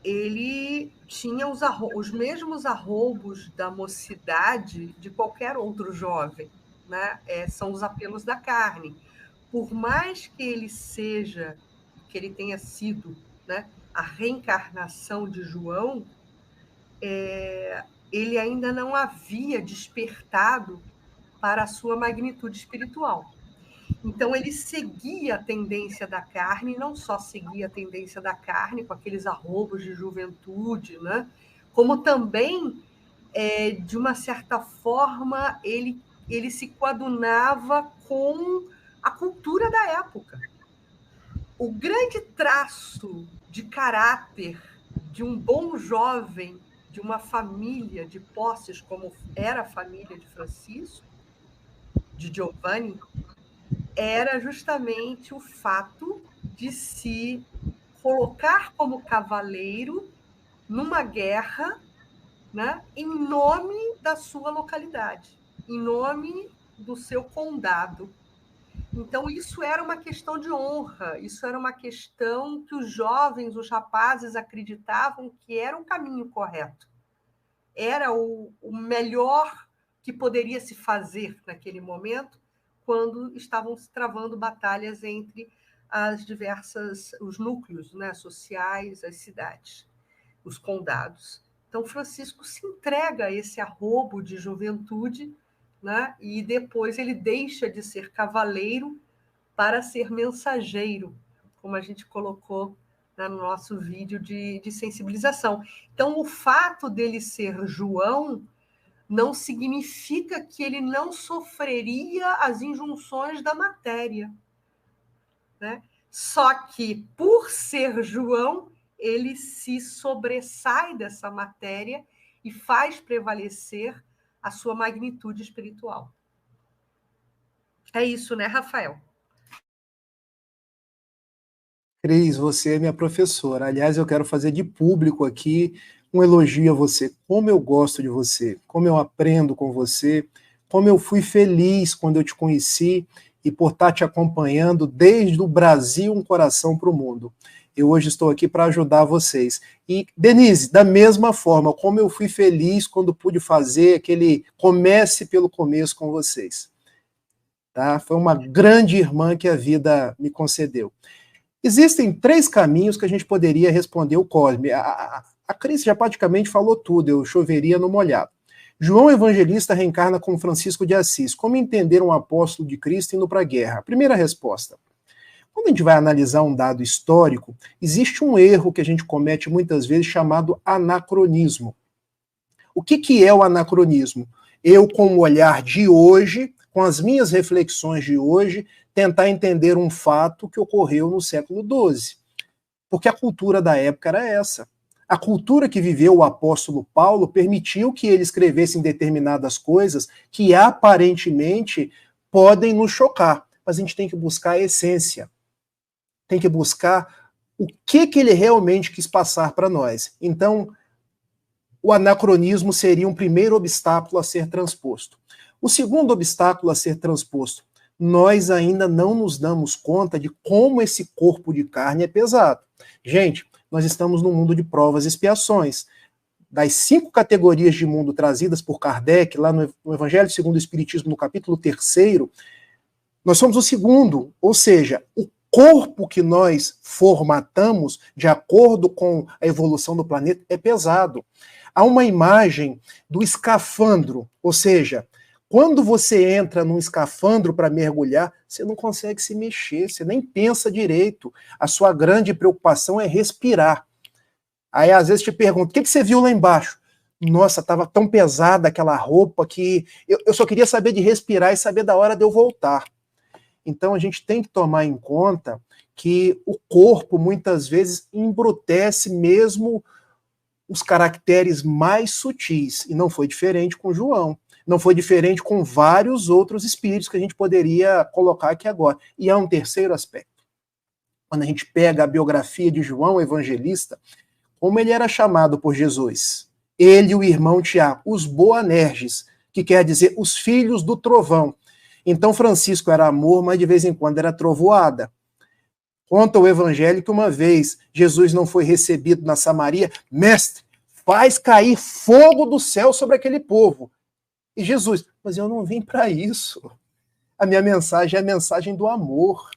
ele tinha os mesmos arroubos da mocidade de qualquer outro jovem, né? São os apelos da carne. Por mais que ele tenha sido, né, a reencarnação de João, ele ainda não havia despertado para a sua magnitude espiritual. Então, ele seguia a tendência da carne, não só seguia a tendência da carne, com aqueles arroubos de juventude, né? Como também, de uma certa forma, ele se coadunava com a cultura da época. O grande traço de caráter de um bom jovem, de uma família de posses, como era a família de Francisco, de Giovanni, era justamente o fato de se colocar como cavaleiro numa guerra, né, em nome da sua localidade, em nome do seu condado. Então, isso era uma questão de honra, isso era uma questão que os jovens, os rapazes acreditavam que era o caminho correto. Era o melhor que poderia se fazer naquele momento, quando estavam se travando batalhas entre os núcleos, né, sociais, as cidades, os condados. Então, Francisco se entrega a esse arrobo de juventude né? E depois ele deixa de ser cavaleiro para ser mensageiro, como a gente colocou, né, no nosso vídeo de sensibilização. Então, o fato dele ser João não significa que ele não sofreria as injunções da matéria, né? Só que, por ser João, ele se sobressai dessa matéria e faz prevalecer a sua magnitude espiritual. É isso, né, Rafael? Cris, você é minha professora. Aliás, eu quero fazer de público aqui um elogio a você. Como eu gosto de você, como eu aprendo com você, como eu fui feliz quando eu te conheci e por estar te acompanhando desde o Brasil, um coração para o mundo. Eu hoje estou aqui para ajudar vocês. E, Denise, da mesma forma, como eu fui feliz quando pude fazer aquele comece pelo começo com vocês. Tá? Foi uma grande irmã que a vida me concedeu. Existem 3 caminhos que a gente poderia responder o Cosme. A Cris já praticamente falou tudo, eu choveria no molhado. João Evangelista reencarna com Francisco de Assis. Como entender um apóstolo de Cristo indo para a guerra? Primeira resposta. Quando a gente vai analisar um dado histórico, existe um erro que a gente comete muitas vezes chamado anacronismo. O que é o anacronismo? Eu, com o olhar de hoje, com as minhas reflexões de hoje, tentar entender um fato que ocorreu no século XII. Porque a cultura da época era essa. A cultura que viveu o apóstolo Paulo permitiu que ele escrevesse determinadas coisas que aparentemente podem nos chocar. Mas a gente tem que buscar a essência. Tem que buscar o que ele realmente quis passar para nós. Então, o anacronismo seria um primeiro obstáculo a ser transposto. O segundo obstáculo a ser transposto, nós ainda não nos damos conta de como esse corpo de carne é pesado. Gente, nós estamos num mundo de provas e expiações. Das 5 categorias de mundo trazidas por Kardec, lá no Evangelho segundo o Espiritismo, no capítulo 3º, nós somos o segundo, ou seja, o corpo que nós formatamos, de acordo com a evolução do planeta, é pesado. Há uma imagem do escafandro, ou seja, quando você entra num escafandro para mergulhar, você não consegue se mexer, você nem pensa direito. A sua grande preocupação é respirar. Aí, às vezes, te pergunto, o que você viu lá embaixo? Nossa, estava tão pesada aquela roupa que eu só queria saber de respirar e saber da hora de eu voltar. Então, a gente tem que tomar em conta que o corpo, muitas vezes, embrutece mesmo os caracteres mais sutis. E não foi diferente com João. Não foi diferente com vários outros espíritos que a gente poderia colocar aqui agora. E há um terceiro aspecto. Quando a gente pega a biografia de João Evangelista, como ele era chamado por Jesus? Ele e o irmão Tiago, os Boanerges, que quer dizer os filhos do trovão. Então Francisco era amor, mas de vez em quando era trovoada. Conta o evangelho que uma vez Jesus não foi recebido na Samaria, mestre, faz cair fogo do céu sobre aquele povo. E Jesus, mas eu não vim para isso. A minha mensagem é a mensagem do amor.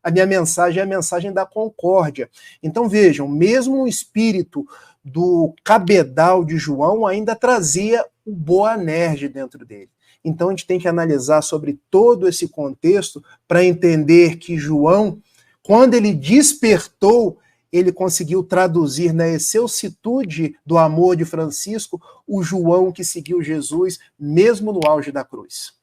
A minha mensagem é a mensagem da concórdia. Então vejam, mesmo o espírito do cabedal de João ainda trazia o Boanerges dentro dele. Então a gente tem que analisar sobre todo esse contexto para entender que João, quando ele despertou, ele conseguiu traduzir na excelsitude do amor de Francisco o João que seguiu Jesus, mesmo no auge da cruz.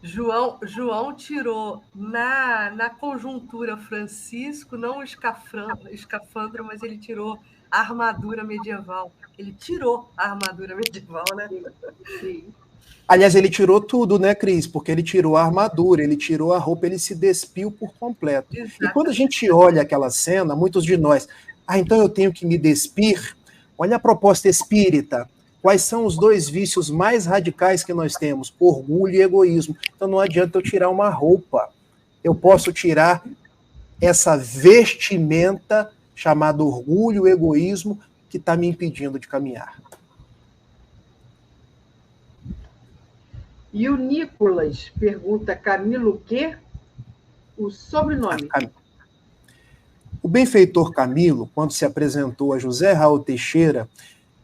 João tirou na conjuntura Francisco, não o escafandro, mas ele tirou a armadura medieval. Ele tirou a armadura medieval, né? Sim. Aliás, ele tirou tudo, né, Cris? Porque ele tirou a armadura, ele tirou a roupa, ele se despiu por completo. Exatamente. E quando a gente olha aquela cena, muitos de nós, então eu tenho que me despir. Olha a proposta espírita. Quais são os 2 vícios mais radicais que nós temos? Orgulho e egoísmo. Então não adianta eu tirar uma roupa. Eu posso tirar essa vestimenta chamada orgulho e egoísmo que está me impedindo de caminhar. E o Nicolas pergunta, Camilo o quê? O sobrenome. O benfeitor Camilo, quando se apresentou a José Raul Teixeira,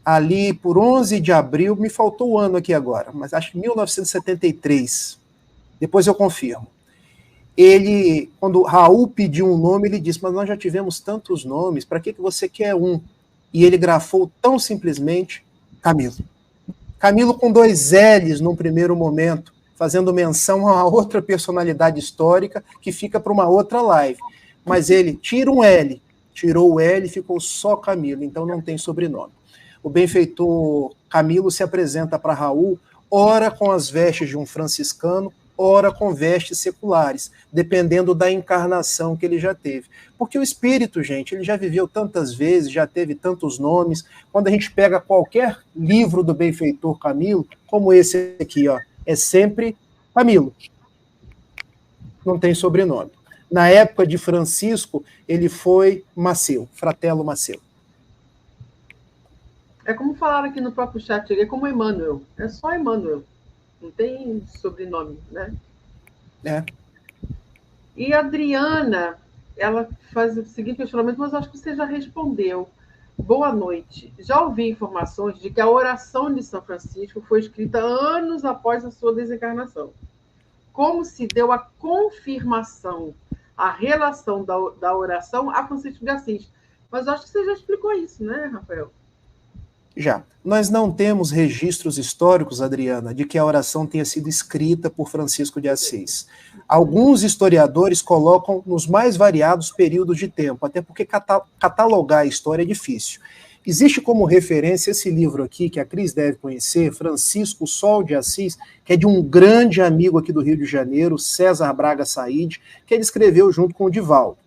ali por 11 de abril, me faltou o ano aqui agora, mas acho que 1973, depois eu confirmo. Ele, quando Raul pediu um nome, ele disse, mas nós já tivemos tantos nomes, para que você quer um? E ele grafou tão simplesmente Camilo. Camilo com 2 L's num primeiro momento, fazendo menção a outra personalidade histórica que fica para uma outra live. Mas ele tira um L, tirou o L e ficou só Camilo, então não tem sobrenome. O benfeitor Camilo se apresenta para Raul, ora com as vestes de um franciscano, ora com vestes seculares, dependendo da encarnação que ele já teve. Porque o espírito, gente, ele já viveu tantas vezes, já teve tantos nomes. Quando a gente pega qualquer livro do benfeitor Camilo, como esse aqui, ó, é sempre Camilo. Não tem sobrenome. Na época de Francisco, ele foi Maceu, Fratello Maceu. É como falaram aqui no próprio chat, ele é como Emmanuel. É só Emmanuel. Não tem sobrenome, né? É. E a Adriana, ela faz o seguinte questionamento, mas acho que você já respondeu. Boa noite. Já ouvi informações de que a oração de São Francisco foi escrita anos após a sua desencarnação. Como se deu a confirmação, a relação da oração a Francisco de Assis? Mas acho que você já explicou isso, né, Rafael? Já. Nós não temos registros históricos, Adriana, de que a oração tenha sido escrita por Francisco de Assis. Alguns historiadores colocam nos mais variados períodos de tempo, até porque catalogar a história é difícil. Existe como referência esse livro aqui, que a Cris deve conhecer, Francisco Sol de Assis, que é de um grande amigo aqui do Rio de Janeiro, César Braga Said, que ele escreveu junto com o Divaldo,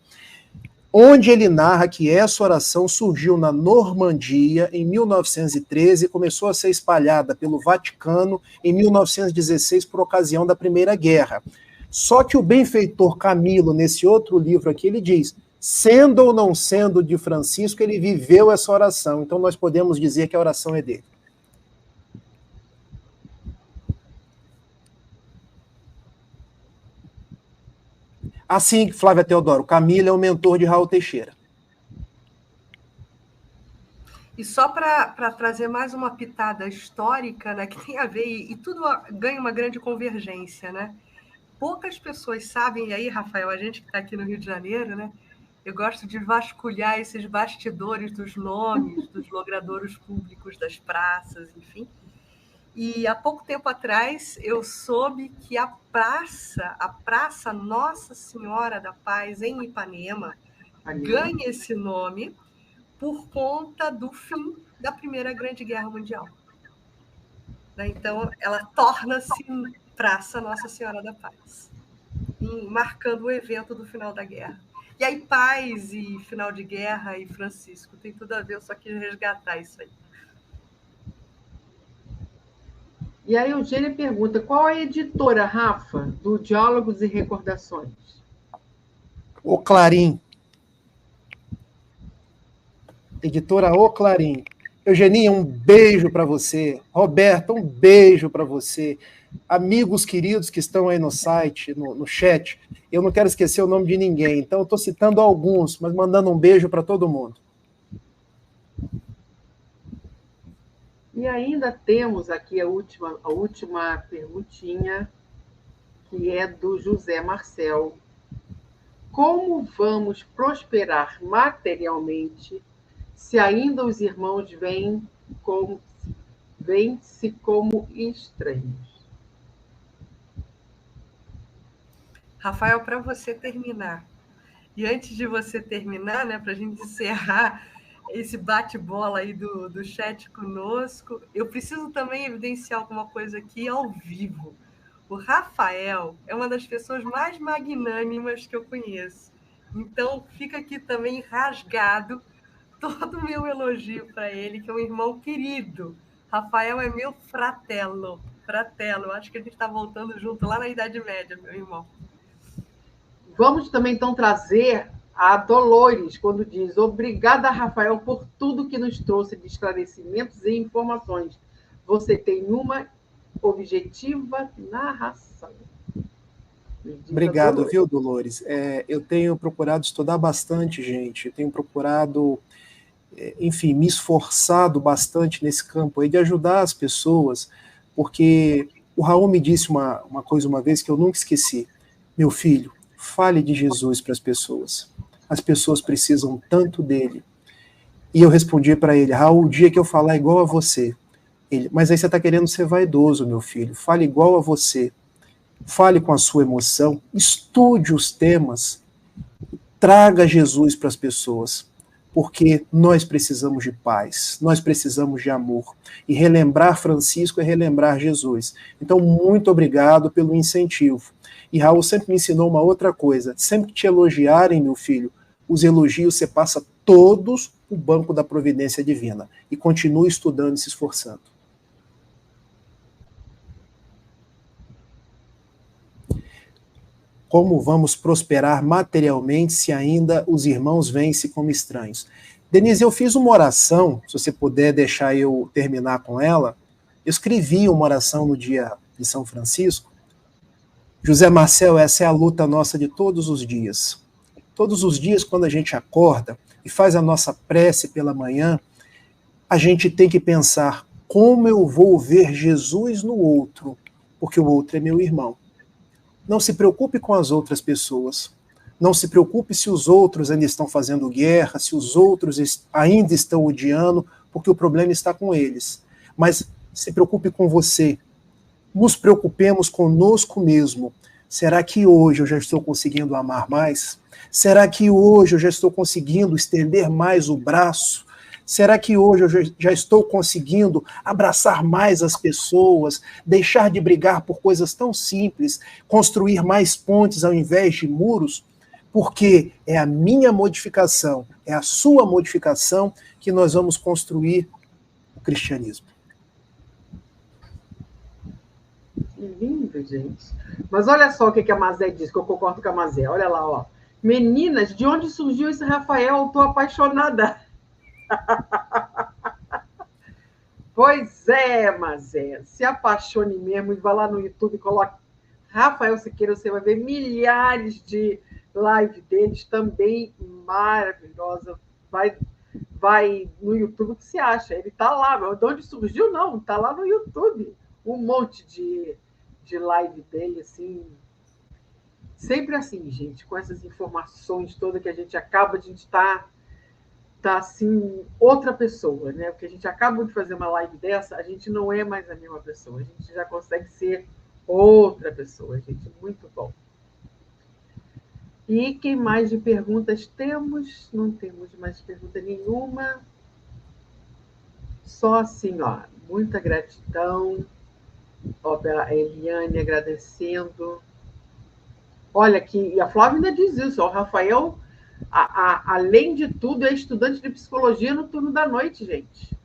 onde ele narra que essa oração surgiu na Normandia em 1913 e começou a ser espalhada pelo Vaticano em 1916 por ocasião da Primeira Guerra. Só que o benfeitor Camilo, nesse outro livro aqui, ele diz, sendo ou não sendo de Francisco, ele viveu essa oração. Então nós podemos dizer que a oração é dele. Assim, Flávia Teodoro, Camilo é o mentor de Raul Teixeira. E só para trazer mais uma pitada histórica, né, que tem a ver, e tudo ganha uma grande convergência, né? Poucas pessoas sabem, e aí, Rafael, a gente que está aqui no Rio de Janeiro, né? Eu gosto de vasculhar esses bastidores dos nomes, dos logradouros públicos das praças, enfim. E há pouco tempo atrás eu soube que a Praça Nossa Senhora da Paz, em Ipanema, ganha esse nome por conta do fim da Primeira Grande Guerra Mundial. Então, ela torna-se Praça Nossa Senhora da Paz, marcando o evento do final da guerra. E aí, paz e final de guerra e Francisco, tem tudo a ver, eu só quis resgatar isso aí. E aí, Eugênia pergunta, qual a editora, Rafa, do Diálogos e Recordações? O Clarim. Editora O Clarim. Eugenia, um beijo para você. Roberta, um beijo para você. Amigos queridos que estão aí no site, no chat, eu não quero esquecer o nome de ninguém, então eu estou citando alguns, mas mandando um beijo para todo mundo. E ainda temos aqui a última perguntinha, que é do José Marcel. Como vamos prosperar materialmente se ainda os irmãos veem-se como estranhos? Rafael, para você terminar, e antes de você terminar, né, para a gente encerrar esse bate-bola aí do chat conosco, eu preciso também evidenciar alguma coisa aqui ao vivo. O Rafael é uma das pessoas mais magnânimas que eu conheço. Então, fica aqui também rasgado todo o meu elogio para ele, que é um irmão querido. Rafael é meu fratello. Acho que a gente está voltando junto lá na Idade Média, meu irmão. Vamos também, então, trazer a Dolores, quando diz obrigada, Rafael, por tudo que nos trouxe de esclarecimentos e informações. Você tem uma objetiva narração. Obrigado, Dolores. Eu tenho procurado estudar bastante, gente. Eu tenho procurado enfim, me esforçado bastante nesse campo aí de ajudar as pessoas, porque o Raul me disse uma coisa uma vez que eu nunca esqueci. Meu filho, fale de Jesus para as pessoas. As pessoas precisam tanto dele. E eu respondi para ele, Raul, o dia que eu falar igual a você. Ele, mas aí você está querendo ser vaidoso, meu filho. Fale igual a você. Fale com a sua emoção. Estude os temas. Traga Jesus para as pessoas. Porque nós precisamos de paz. Nós precisamos de amor. E relembrar Francisco é relembrar Jesus. Então, muito obrigado pelo incentivo. E Raul sempre me ensinou uma outra coisa. Sempre que te elogiarem, meu filho, os elogios você passa todos o banco da providência divina. E continue estudando e se esforçando. Como vamos prosperar materialmente se ainda os irmãos veem-se como estranhos? Denise, eu fiz uma oração, se você puder deixar eu terminar com ela. Eu escrevi uma oração no dia de São Francisco. José Marcel, essa é a luta nossa de todos os dias. Todos os dias, quando a gente acorda e faz a nossa prece pela manhã, a gente tem que pensar como eu vou ver Jesus no outro, porque o outro é meu irmão. Não se preocupe com as outras pessoas. Não se preocupe se os outros ainda estão fazendo guerra, se os outros ainda estão odiando, porque o problema está com eles. Mas se preocupe com você. Nos preocupemos conosco mesmo. Será que hoje eu já estou conseguindo amar mais? Será que hoje eu já estou conseguindo estender mais o braço? Será que hoje eu já estou conseguindo abraçar mais as pessoas, deixar de brigar por coisas tão simples, construir mais pontes ao invés de muros? Porque é a minha modificação, é a sua modificação que nós vamos construir o cristianismo. Que lindo, gente. Mas olha só o que a Mazé diz, que eu concordo com a Mazé. Olha lá, ó. Meninas, de onde surgiu esse Rafael? Estou apaixonada. Pois é, Mazé. Se apaixone mesmo e vá lá no YouTube e coloque Rafael Siqueira, você vai ver milhares de lives deles também maravilhosa. Vai no YouTube, o que você acha? Ele está lá. De onde surgiu? Não, está lá no YouTube. Um monte de live dele, assim. Sempre assim, gente, com essas informações todas que a gente acaba de estar assim, outra pessoa, né? Porque a gente acaba de fazer uma live dessa, a gente não é mais a mesma pessoa, a gente já consegue ser outra pessoa, gente, muito bom. E quem mais de perguntas temos? Não temos mais pergunta nenhuma. Só assim, ó, muita gratidão. Ó, pela Eliane agradecendo. Olha aqui, e a Flávia ainda diz isso, ó, o Rafael, além de tudo, é estudante de psicologia no turno da noite, gente.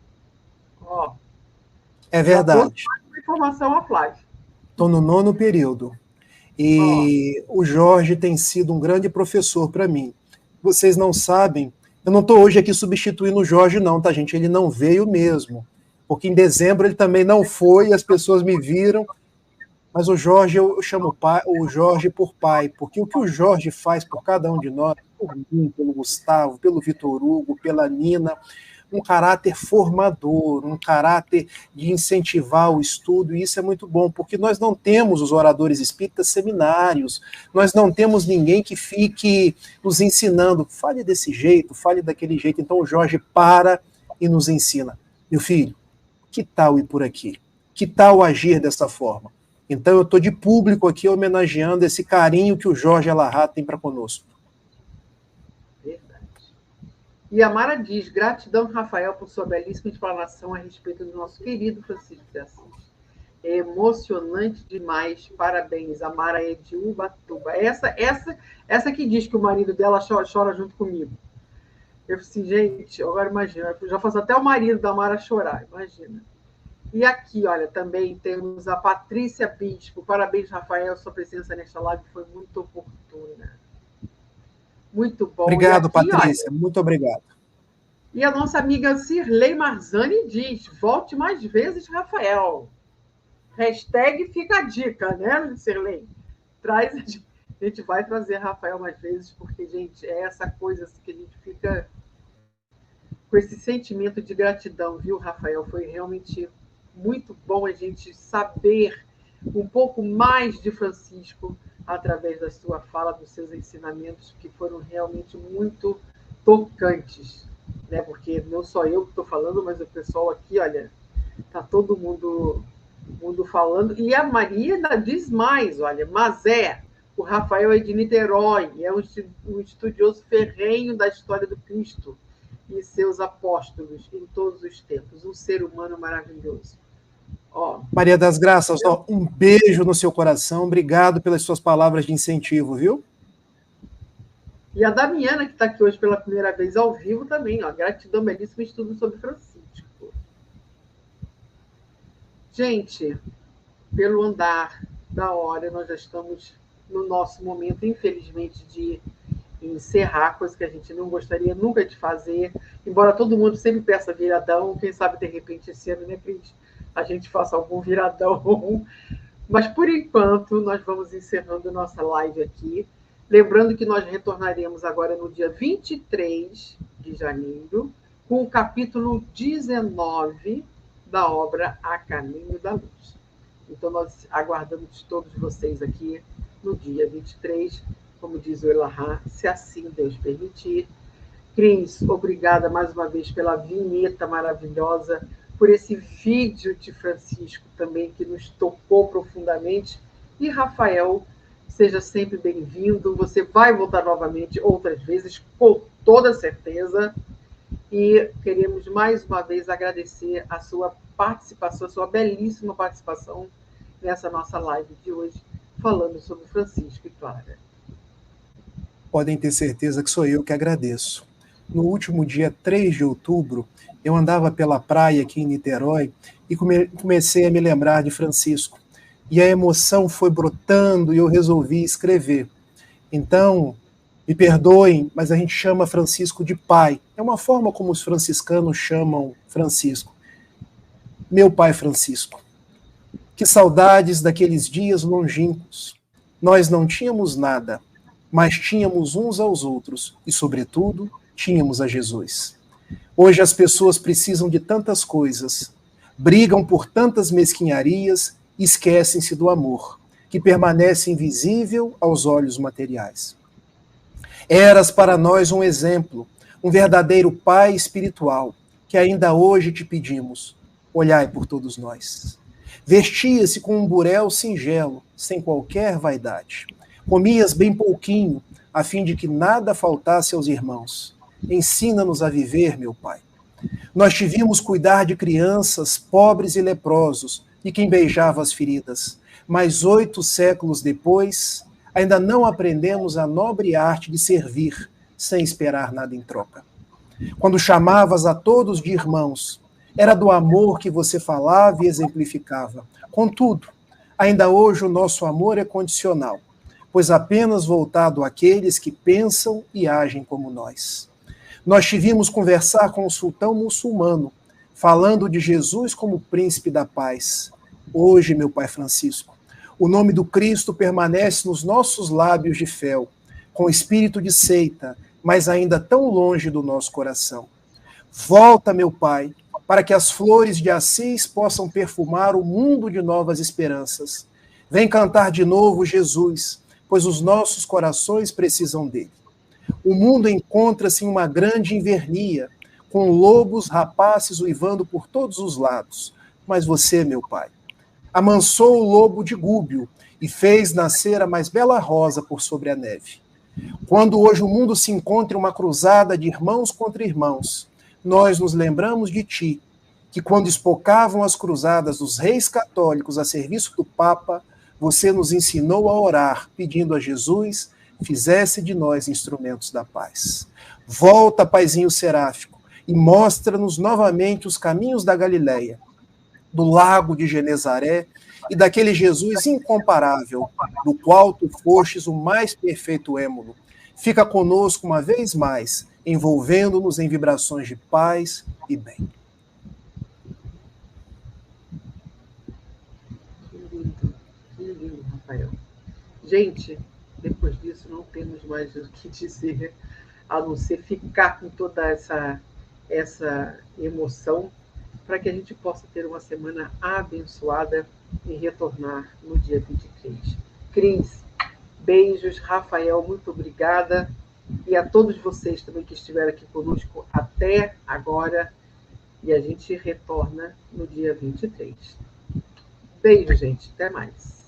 Ó, é verdade. Informação a Flávia. Estou no 9º período. E o Jorge tem sido um grande professor para mim. Vocês não sabem, eu não estou hoje aqui substituindo o Jorge, não, tá, gente? Ele não veio mesmo. Porque em dezembro ele também não foi, e as pessoas me viram. Mas o Jorge, eu chamo o Jorge por pai, porque o que o Jorge faz por cada um de nós, por mim, pelo Gustavo, pelo Vitor Hugo, pela Nina, um caráter formador, um caráter de incentivar o estudo, e isso é muito bom, porque nós não temos os oradores espíritas seminários, nós não temos ninguém que fique nos ensinando, fale desse jeito, fale daquele jeito. Então o Jorge para e nos ensina. Meu filho, que tal ir por aqui? Que tal agir dessa forma? Então eu estou de público aqui homenageando esse carinho que o Jorge Alahá tem para conosco. Verdade. E a Mara diz, gratidão, Rafael, por sua belíssima explanação a respeito do nosso querido Francisco de Assis. É emocionante demais, parabéns. A Mara é de Ubatuba. Essa que diz que o marido dela chora junto comigo. Eu falei assim, gente, agora imagina, eu já faço até o marido da Mara chorar, imagina. E aqui, olha, também temos a Patrícia Bispo. Parabéns, Rafael, sua presença nesta live foi muito oportuna. Muito bom. Obrigado, aqui, Patrícia, olha, muito obrigado. E a nossa amiga Cirlei Marzani diz, volte mais vezes, Rafael. Hashtag fica a dica, né, Cirlei? A gente vai trazer Rafael mais vezes, porque, gente, é essa coisa assim, que a gente fica com esse sentimento de gratidão, viu, Rafael? Foi realmente muito bom a gente saber um pouco mais de Francisco através da sua fala, dos seus ensinamentos, que foram realmente muito tocantes, né? Porque não só eu que estou falando, mas o pessoal aqui, olha, está todo mundo falando. E a Maria ainda diz mais, olha, mas o Rafael é de Niterói, é um estudioso ferrenho da história do Cristo e seus apóstolos em todos os tempos, um ser humano maravilhoso. Ó, Maria das Graças, ó, um beijo no seu coração, obrigado pelas suas palavras de incentivo, viu? E a Damiana, que está aqui hoje pela primeira vez ao vivo também, ó, gratidão, belíssimo estudo sobre Francisco. Gente, pelo andar da hora, nós já estamos no nosso momento, infelizmente, de encerrar, coisa que a gente não gostaria nunca de fazer, embora todo mundo sempre peça viradão, quem sabe, de repente, esse ano, né, Cris, a gente faça algum viradão, mas, por enquanto, nós vamos encerrando nossa live aqui, lembrando que nós retornaremos agora no dia 23 de janeiro, com o capítulo 19 da obra A Caminho da Luz. Então, nós aguardamos todos vocês aqui no dia 23, como diz o Elahá, se assim Deus permitir. Cris, obrigada mais uma vez pela vinheta maravilhosa, por esse vídeo de Francisco também, que nos tocou profundamente. E, Rafael, seja sempre bem-vindo. Você vai voltar novamente outras vezes, com toda certeza. E queremos mais uma vez agradecer a sua participação, a sua belíssima participação nessa nossa live de hoje, falando sobre Francisco e Clara. Podem ter certeza que sou eu que agradeço. No último dia 3 de outubro, eu andava pela praia aqui em Niterói e comecei a me lembrar de Francisco. E a emoção foi brotando e eu resolvi escrever. Então, me perdoem, mas a gente chama Francisco de pai. É uma forma como os franciscanos chamam Francisco. Meu pai Francisco, que saudades daqueles dias longínquos. Nós não tínhamos nada, mas tínhamos uns aos outros e, sobretudo, tínhamos a Jesus. Hoje as pessoas precisam de tantas coisas, brigam por tantas mesquinharias e esquecem-se do amor, que permanece invisível aos olhos materiais. Eras para nós um exemplo, um verdadeiro pai espiritual, que ainda hoje te pedimos, olhai por todos nós. Vestia-se com um burel singelo, sem qualquer vaidade. Comias bem pouquinho, a fim de que nada faltasse aos irmãos. Ensina-nos a viver, meu Pai. Nós te vimos cuidar de crianças, pobres e leprosos, e quem beijava as feridas. Mas 8 séculos depois, ainda não aprendemos a nobre arte de servir, sem esperar nada em troca. Quando chamavas a todos de irmãos, era do amor que você falava e exemplificava. Contudo, ainda hoje o nosso amor é condicional, pois apenas voltado àqueles que pensam e agem como nós. Nós te vimos conversar com o sultão muçulmano, falando de Jesus como príncipe da paz. Hoje, meu pai Francisco, o nome do Cristo permanece nos nossos lábios de fel, com espírito de seita, mas ainda tão longe do nosso coração. Volta, meu pai, para que as flores de Assis possam perfumar o mundo de novas esperanças. Vem cantar de novo Jesus, pois os nossos corações precisam dele. O mundo encontra-se em uma grande invernia, com lobos rapaces uivando por todos os lados. Mas você, meu pai, amansou o lobo de Gúbio e fez nascer a mais bela rosa por sobre a neve. Quando hoje o mundo se encontra em uma cruzada de irmãos contra irmãos, nós nos lembramos de ti, que quando espocavam as cruzadas dos reis católicos a serviço do Papa, você nos ensinou a orar, pedindo a Jesus, fizesse de nós instrumentos da paz. Volta, paizinho seráfico, e mostra-nos novamente os caminhos da Galileia, do lago de Genezaré e daquele Jesus incomparável, do qual tu fostes o mais perfeito êmulo. Fica conosco uma vez mais, envolvendo-nos em vibrações de paz e bem. Que lindo, Rafael. Gente, depois disso não temos mais o que dizer, a não ser ficar com toda essa essa emoção, para que a gente possa ter uma semana abençoada e retornar no dia 23. Cris, beijos. Rafael, muito obrigada. E a todos vocês também que estiveram aqui conosco até agora. E a gente retorna no dia 23. Beijo, gente. Até mais.